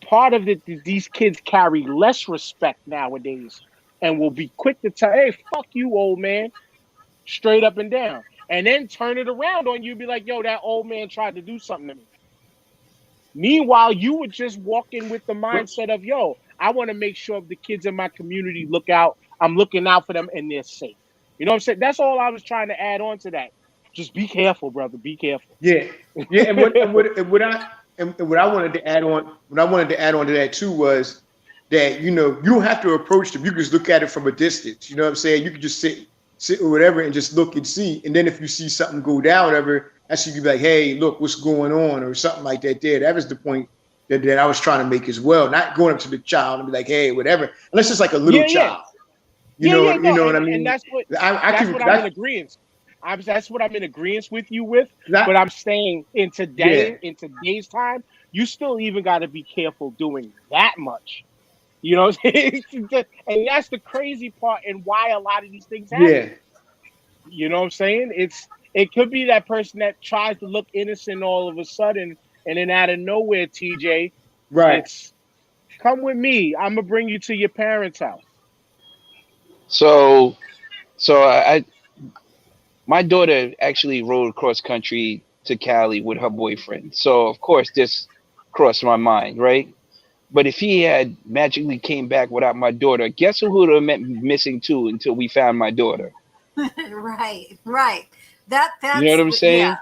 Part of it, these kids carry less respect nowadays and will be quick to tell, hey, fuck you, old man, straight up and down. And then turn it around on you and be like, yo, that old man tried to do something to me. Meanwhile, you were just walking with the mindset of, yo, I want to make sure the kids in my community look out. I'm looking out for them and they're safe. You know what I'm saying? That's all I was trying to add on to that. Just be careful, brother. Be careful. Yeah. And what I wanted to add on, to that too was that, you know, you don't have to approach them. You can just look at it from a distance. You know what I'm saying? You can just sit or whatever and just look and see. And then if you see something go down, whatever, that's you can be like, hey, look, what's going on, or something like that. That was the point that I was trying to make as well. Not going up to the child and be like, hey, whatever, unless it's like a little child. You know what I mean? And that's what I'm in agreement. That's what I'm in agreement with you with. But I'm saying in today's time, you still even got to be careful doing that much. You know, and that's the crazy part and why a lot of these things happen. Yeah. You know what I'm saying? It could be that person that tries to look innocent all of a sudden, and then out of nowhere, TJ, right? It's, come with me. I'm gonna bring you to your parents' house. So my daughter actually rode cross country to Cali with her boyfriend. So of course this crossed my mind, right? But if he had magically came back without my daughter, guess who would have meant missing too until we found my daughter? Right. You know what That's I'm yeah, saying?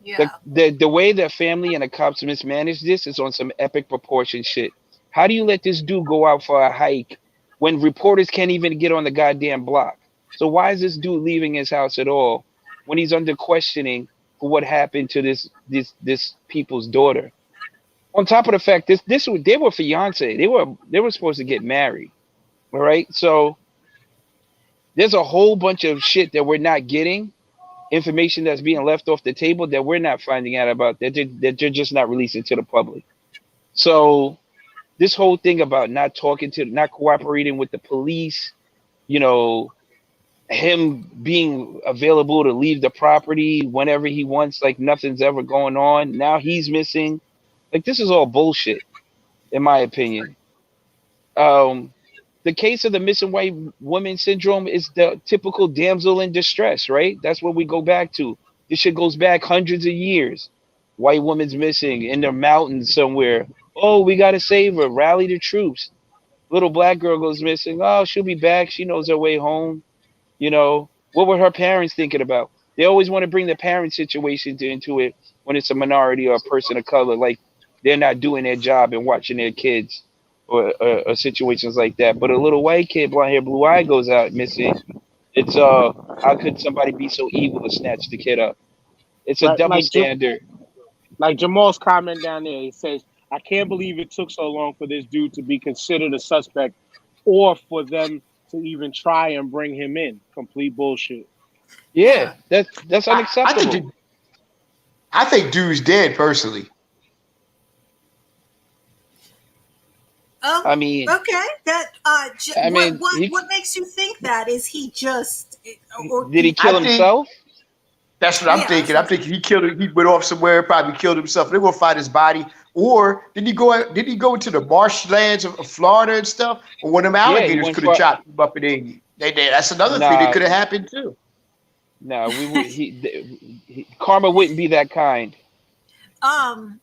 yeah. The way the family and the cops mismanaged this is on some epic proportion shit. How do you let this dude go out for a hike when reporters can't even get on the goddamn block? So why is this dude leaving his house at all when he's under questioning for what happened to this people's daughter? On top of the fact this they were fiance, they were supposed to get married, all right? So there's a whole bunch of shit that we're not getting, information that's being left off the table that we're not finding out about, that they're just not releasing to the public. So this whole thing about not cooperating with the police, you know, him being available to leave the property whenever he wants, like nothing's ever going on. Now he's missing. Like this is all bullshit, in my opinion. Um, the case of the missing white woman syndrome is the typical damsel in distress, right? That's what we go back to. This shit goes back hundreds of years. White woman's missing in the mountains somewhere. Oh, we gotta save her. Rally the troops. Little black girl goes missing. Oh, she'll be back. She knows her way home. You know, what were her parents thinking about? They always want to bring the parent situation into it when it's a minority or a person of color. Like they're not doing their job and watching their kids or situations like that. But a little white kid, blonde hair, blue eye, goes out missing. It's how could somebody be so evil to snatch the kid up? It's a Right, double standard. like Jamal's comment down there. He says, "I can't believe it took so long for this dude to be considered a suspect, or for them to even try and bring him in." Complete bullshit. Yeah, that's I unacceptable. I think dude's dead personally. I mean, Okay. That I mean, what makes you think that? Is he just or did he kill I think- himself? That's what I'm Yeah, thinking. that's I'm thinking he killed it. He went off somewhere, probably killed himself. They're gonna find his body. Or did he go? Did he go into the marshlands of Florida and stuff? Or one of them Yeah, he alligators went could have for. chopped him up and then they did. That's another thing that Nah, could have happened too. nah. We would. Karma wouldn't be that kind. um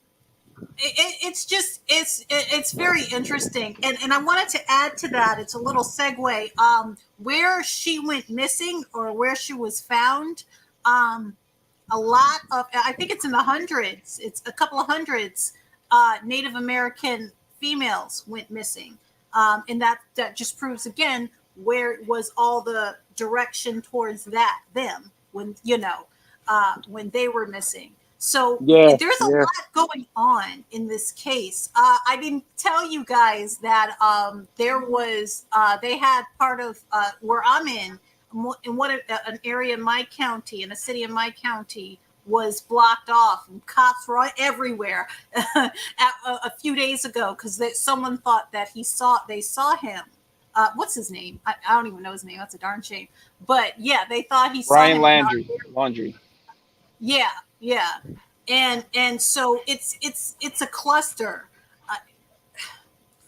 it's just it's very interesting, and I wanted to add to that. It's a little segue. Where she went missing or where she was found, a lot of, I think it's in the hundreds, it's a couple of hundreds, Native American females went missing, and that just proves again where it was all the direction towards them when when they were missing. So Yeah, there's a yeah. lot going on in this case. I didn't tell you guys that there was they had part of where I'm in an area in my county, in a city in my county, was blocked off and cops were everywhere a few days ago because someone thought that they saw him. What's his name? I don't even know his name. That's a darn shame. But yeah, they thought he saw Brian him. Laundry. Yeah, yeah, and so it's a cluster. Uh,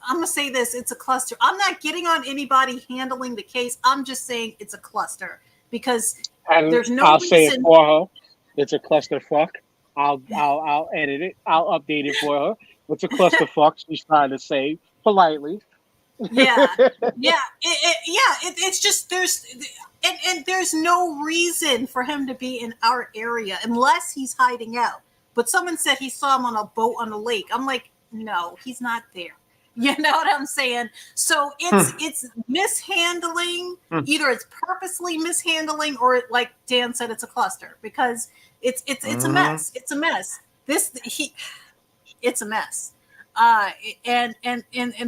I'm gonna say this: it's a cluster. I'm not getting on anybody handling the case. I'm just saying it's a cluster because And there's no I'll say it reason. for her. It's a clusterfuck. I'll edit it. I'll update it for her. It's a clusterfuck. She's trying to say politely. Yeah, it's just and there's no reason for him to be in our area unless he's hiding out. But someone said he saw him on a boat on a lake. I'm like, no, he's not there. You know what I'm saying? So it's mishandling. Either it's purposely mishandling, or like Dan said, it's a cluster because it's a mess. It's a mess. It's a mess. And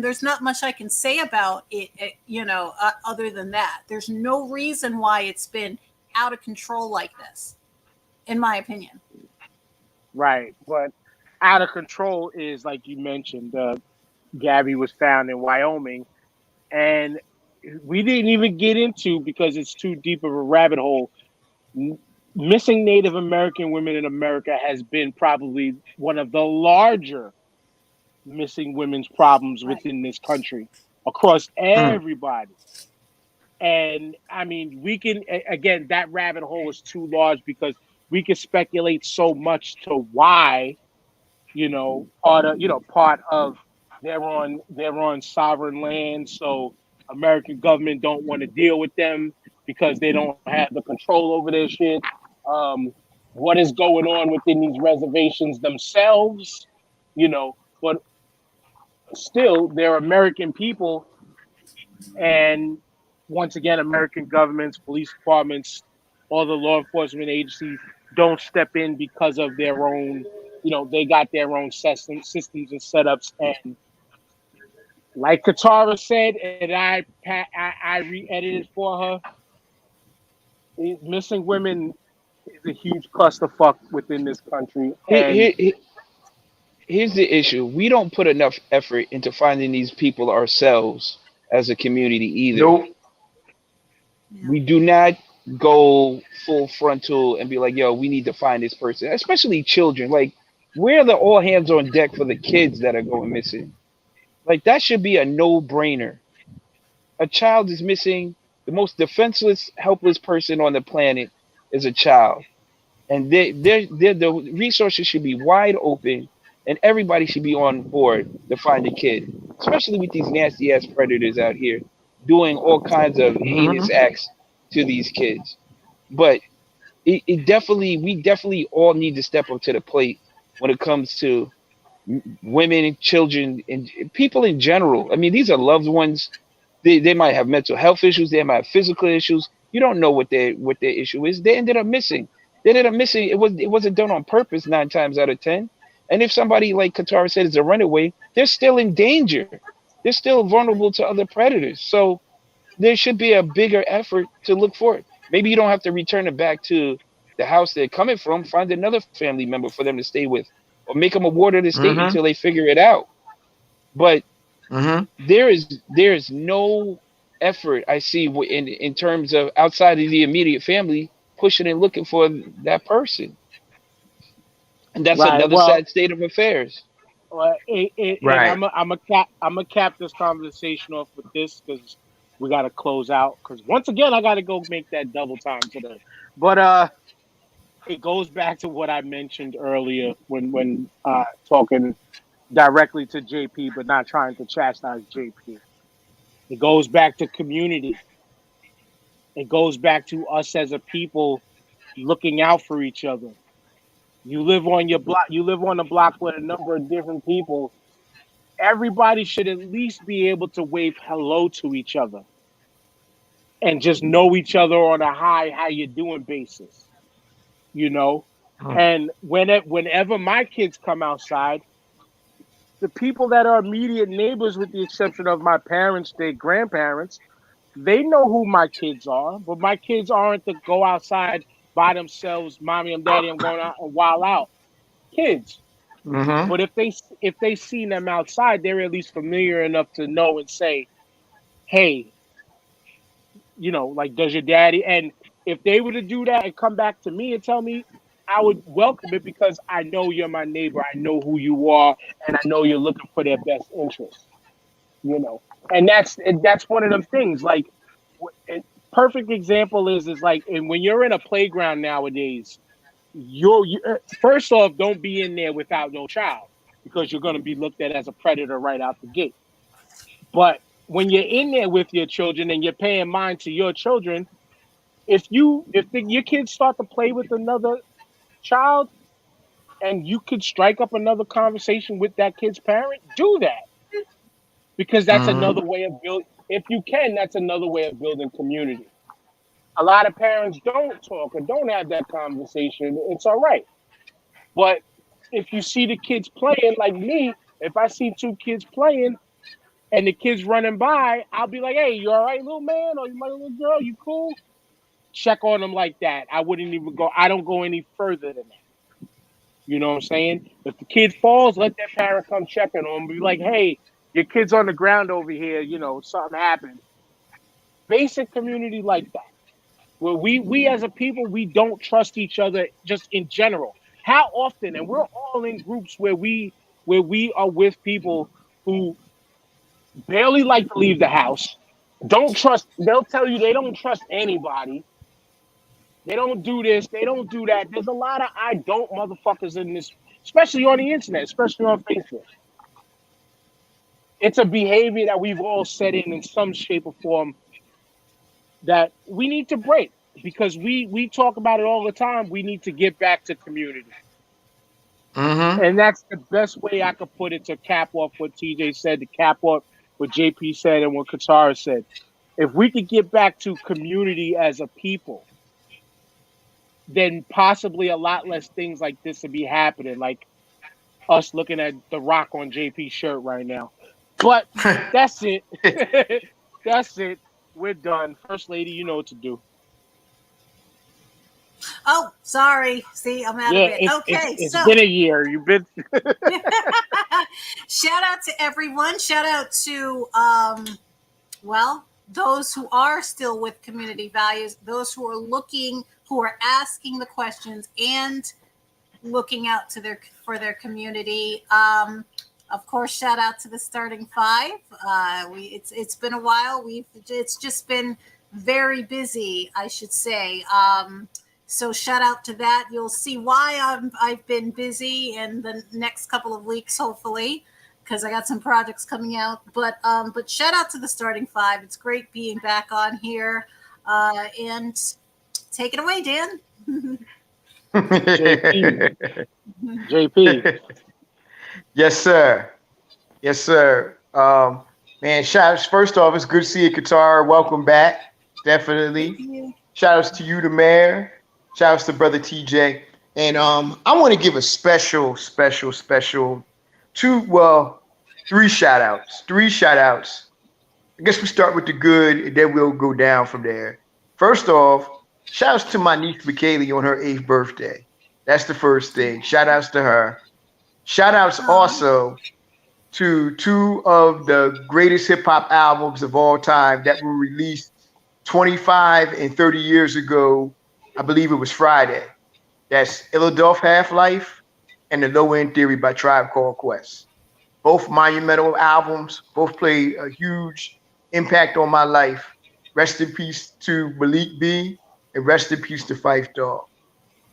there's not much I can say about it, other than that. There's no reason why it's been out of control like this, in my opinion. Right. But out of control is, like you mentioned, Gabby was found in Wyoming. And we didn't even get into, because it's too deep of a rabbit hole, missing Native American women in America has been probably one of the larger missing women's problems within this country across everybody. And I mean, we can, again, that rabbit hole is too large because we can speculate so much to why, part of they're on sovereign land, so American government don't want to deal with them because they don't have the control over their shit. Um, what is going on within these reservations themselves, but still they're American people, and once again, American governments, police departments, all the law enforcement agencies don't step in because of their own, they got their own systems and setups. And like Katara said, and I re-edited for her, missing women is a huge clusterfuck within this country. And Here, here, here's the issue. We don't put enough effort into finding these people ourselves as a community either. Nope. Yeah. We do not go full frontal and be like, yo, we need to find this person, especially children. Like, where are the all hands on deck for the kids that are going missing? Like, that should be a no brainer. A child is missing. The most defenseless, helpless person on the planet is a child. And the resources should be wide open, and everybody should be on board to find a kid, especially with these nasty ass predators out here doing all kinds of heinous Mm-hmm. acts to these kids. But we definitely all need to step up to the plate when it comes to women and children and people in general. I mean, these are loved ones. They might have mental health issues. They might have physical issues. You don't know what their issue is. They ended up missing. They ended up missing. It wasn't done on purpose 9 times out of 10. And if somebody like Katara said is a runaway, they're still in danger. They're still vulnerable to other predators. So there should be a bigger effort to look for it. Maybe you don't have to return it back to the house they're coming from. Find another family member for them to stay with, or make them a ward of the state Mm-hmm. until they figure it out. But Mm-hmm. there is no effort I see in terms of outside of the immediate family pushing and looking for that person, and that's right, another well, sad state of affairs. and Right. I'm gonna cap this conversation off with this because we gotta close out. Because once again, I gotta go make that double time today. But it goes back to what I mentioned earlier when talking directly to JP, but not trying to chastise JP. It goes back to community. It goes back to us as a people looking out for each other. You live on your block. You live on a block with a number of different people. Everybody should at least be able to wave hello to each other and just know each other on a hi, how you doing basis. You know, and whenever my kids come outside, the people that are immediate neighbors, with the exception of my parents, their grandparents, they know who my kids are, but my kids aren't to go outside by themselves. Mommy and daddy, I'm going out and wild out. Kids. Mm-hmm. But if they seen them outside, they're at least familiar enough to know and say, "Hey, like, does your daddy?" And if they were to do that and come back to me and tell me, I would welcome it because I know you're my neighbor. I know who you are, and I know you're looking for their best interest. You know, and that's one of them things. Like, perfect example is like, and when you're in a playground nowadays, you first off, don't be in there without no child because you're going to be looked at as a predator right out the gate. But when you're in there with your children and you're paying mind to your children, if your kids start to play with another child and you could strike up another conversation with that kid's parent, do that because that's Mm-hmm. another way of building. If you can, that's another way of building community. A lot of parents don't talk or don't have that conversation. It's all right. But if you see the kids playing, like me, if I see two kids playing and the kids running by, I'll be like, "Hey, you all right, little man? Or my little girl, you cool?" Check on them like that. I wouldn't even go. I don't go any further than that. You know what I'm saying? If the kid falls, let their parent come checking on them. Be like, "Hey, your kid's on the ground over here. Something happened." Basic community like that. Where we as a people, we don't trust each other just in general. How often? And we're all in groups where we are with people who barely like to leave the house. Don't trust. They'll tell you they don't trust anybody. They don't do this. They don't do that. There's a lot of I don't motherfuckers in this, especially on the internet, especially on Facebook. it's a behavior that we've all set in some shape or form that we need to break, because we talk about it all the time. We need to get back to community. Mm-hmm. And that's the best way I could put it, to cap off what TJ said, to cap off what JP said and what Katara said. If we could get back to community as a people, then possibly a lot less things like this would be happening, like us looking at the rock on JP's shirt right now. But that's it. That's it. We're done. First lady, you know what to do. Oh, sorry. See, I'm out of Yeah, it. it's Okay, it's so been a year. You've been shout out to everyone. Shout out to well, those who are still with community values, those who are looking, who are asking the questions and looking out to their community. Of course, shout out to the starting five. It's been a while. It's just been very busy, I should say. So shout out to that. You'll see why I've been busy in the next couple of weeks, hopefully, because I got some projects coming out. But shout out to the starting five. It's great being back on here. And take it away, Dan. JP. Yes, sir. Yes, sir. Man, first off, it's good to see you, Qatar. Welcome back. Definitely. Shout outs to you, the mayor. Shout outs to brother TJ. And I want to give a special three shout outs. I guess we start with the good and then we'll go down from there. First off, shout outs to my niece McKaylee on her 8th birthday. That's the first thing. Shout outs to her. Shout outs also to two of the greatest hip hop albums of all time that were released 25 and 30 years ago. I believe it was Friday. That's Philadelphia Half-Life and The Low End Theory by Tribe Called Quest. Both monumental albums, both played a huge impact on my life. Rest in peace to Malik B, and rest in peace to Phife Dawg.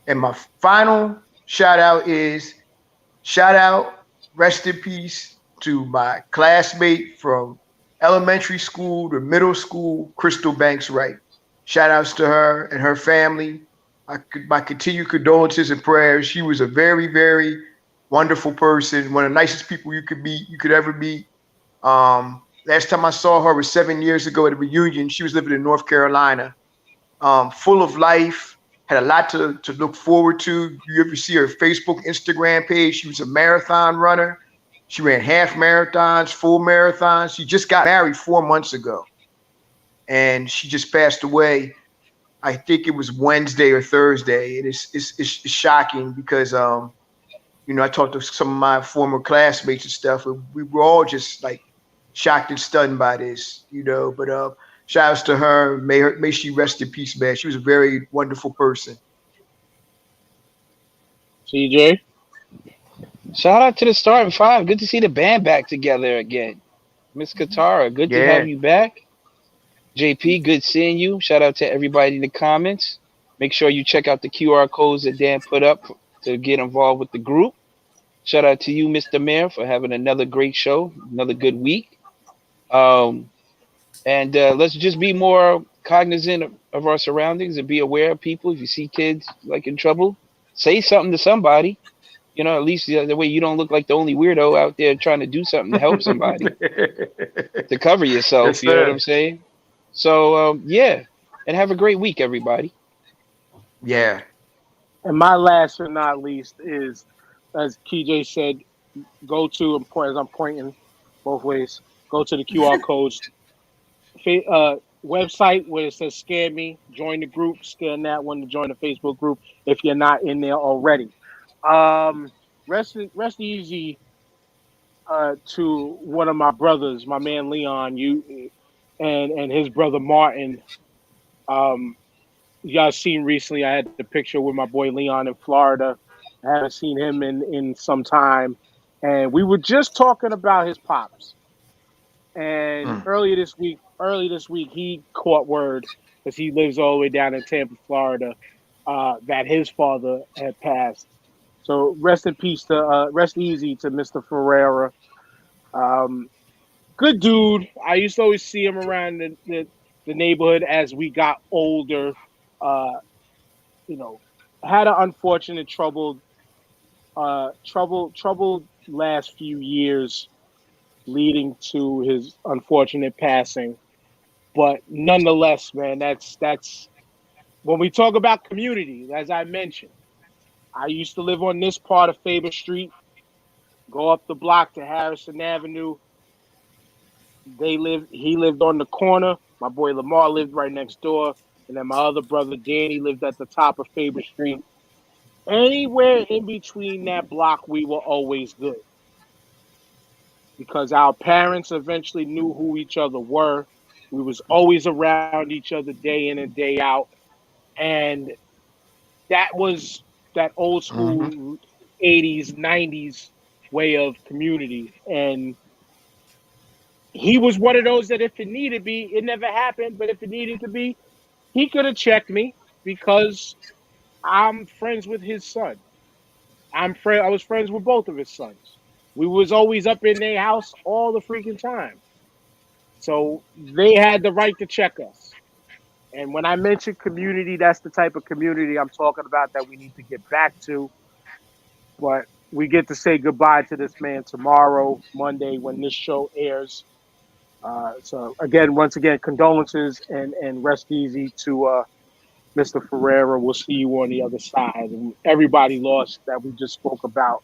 And my final shout out is rest in peace to my classmate from elementary school to middle school, Crystal Banks Wright. Shout outs to her and her family. My continued condolences and prayers. She was a very, very wonderful person, one of the nicest people you could ever meet. Last time I saw her was 7 years ago at a reunion. She was living in North Carolina, full of life, had a lot to look forward to. You ever see her Facebook, Instagram page? She was a marathon runner. She ran half marathons, full marathons. She just got married 4 months ago, and she just passed away. I think it was Wednesday or Thursday, and it's shocking because I talked to some of my former classmates and stuff, and we were all just like shocked and stunned by this, But shout outs to her. May she rest in peace, man. She was a very wonderful person. CJ. Shout out to the starting five. Good to see the band back together again. Miss Katara, good to have you back. JP, good seeing you. Shout out to everybody in the comments. Make sure you check out the QR codes that Dan put up to get involved with the group. Shout out to you, Mr. Mayor, for having another great show, another good week. And let's just be more cognizant of our surroundings and be aware of people. If you see kids like in trouble, say something to somebody. At least the way you don't look like the only weirdo out there trying to do something to help somebody, to cover yourself. Yes, you know what I'm saying? So, and have a great week, everybody. Yeah. And my last but not least is, as KJ said, go to, as I'm pointing both ways, go to the QR codes. Website where it says Scare Me, join the group, scan that one to join the Facebook group if you're not in there already. Rest easy to one of my brothers, my man Leon, and his brother Martin. You guys seen recently, I had the picture with my boy Leon in Florida. I haven't seen him in some time, and we were just talking about his pops. And early this week, he caught word, because he lives all the way down in Tampa, Florida, that his father had passed. So rest easy to Mr. Ferreira. Good dude. I used to always see him around the neighborhood as we got older. Uh, you know, had an unfortunate troubled last few years leading to his unfortunate passing. But nonetheless, man, that's when we talk about community, as I mentioned. I used to live on this part of Faber Street, go up the block to Harrison Avenue. He lived on the corner. My boy Lamar lived right next door. And then my other brother Danny lived at the top of Faber Street. Anywhere in between that block, we were always good because our parents eventually knew who each other were. We was always around each other day in and day out. And that was that old Mm-hmm. school 80s, 90s way of community. And he was one of those that if it needed to be, it never happened, but if it needed to be, he could have checked me because I'm friends with his son. I was friends with both of his sons. We was always up in their house all the freaking time. So they had the right to check us. And when I mention community, that's the type of community I'm talking about that we need to get back to. But we get to say goodbye to this man tomorrow, Monday, when this show airs. So again, once again, condolences and rest easy to Mr. Ferreira. We'll see you on the other side. And everybody lost that we just spoke about.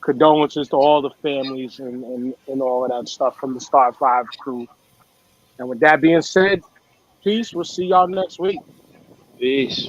Condolences to all the families and all of that stuff from the Star 5 crew. And with that being said, peace. We'll see y'all next week. Peace.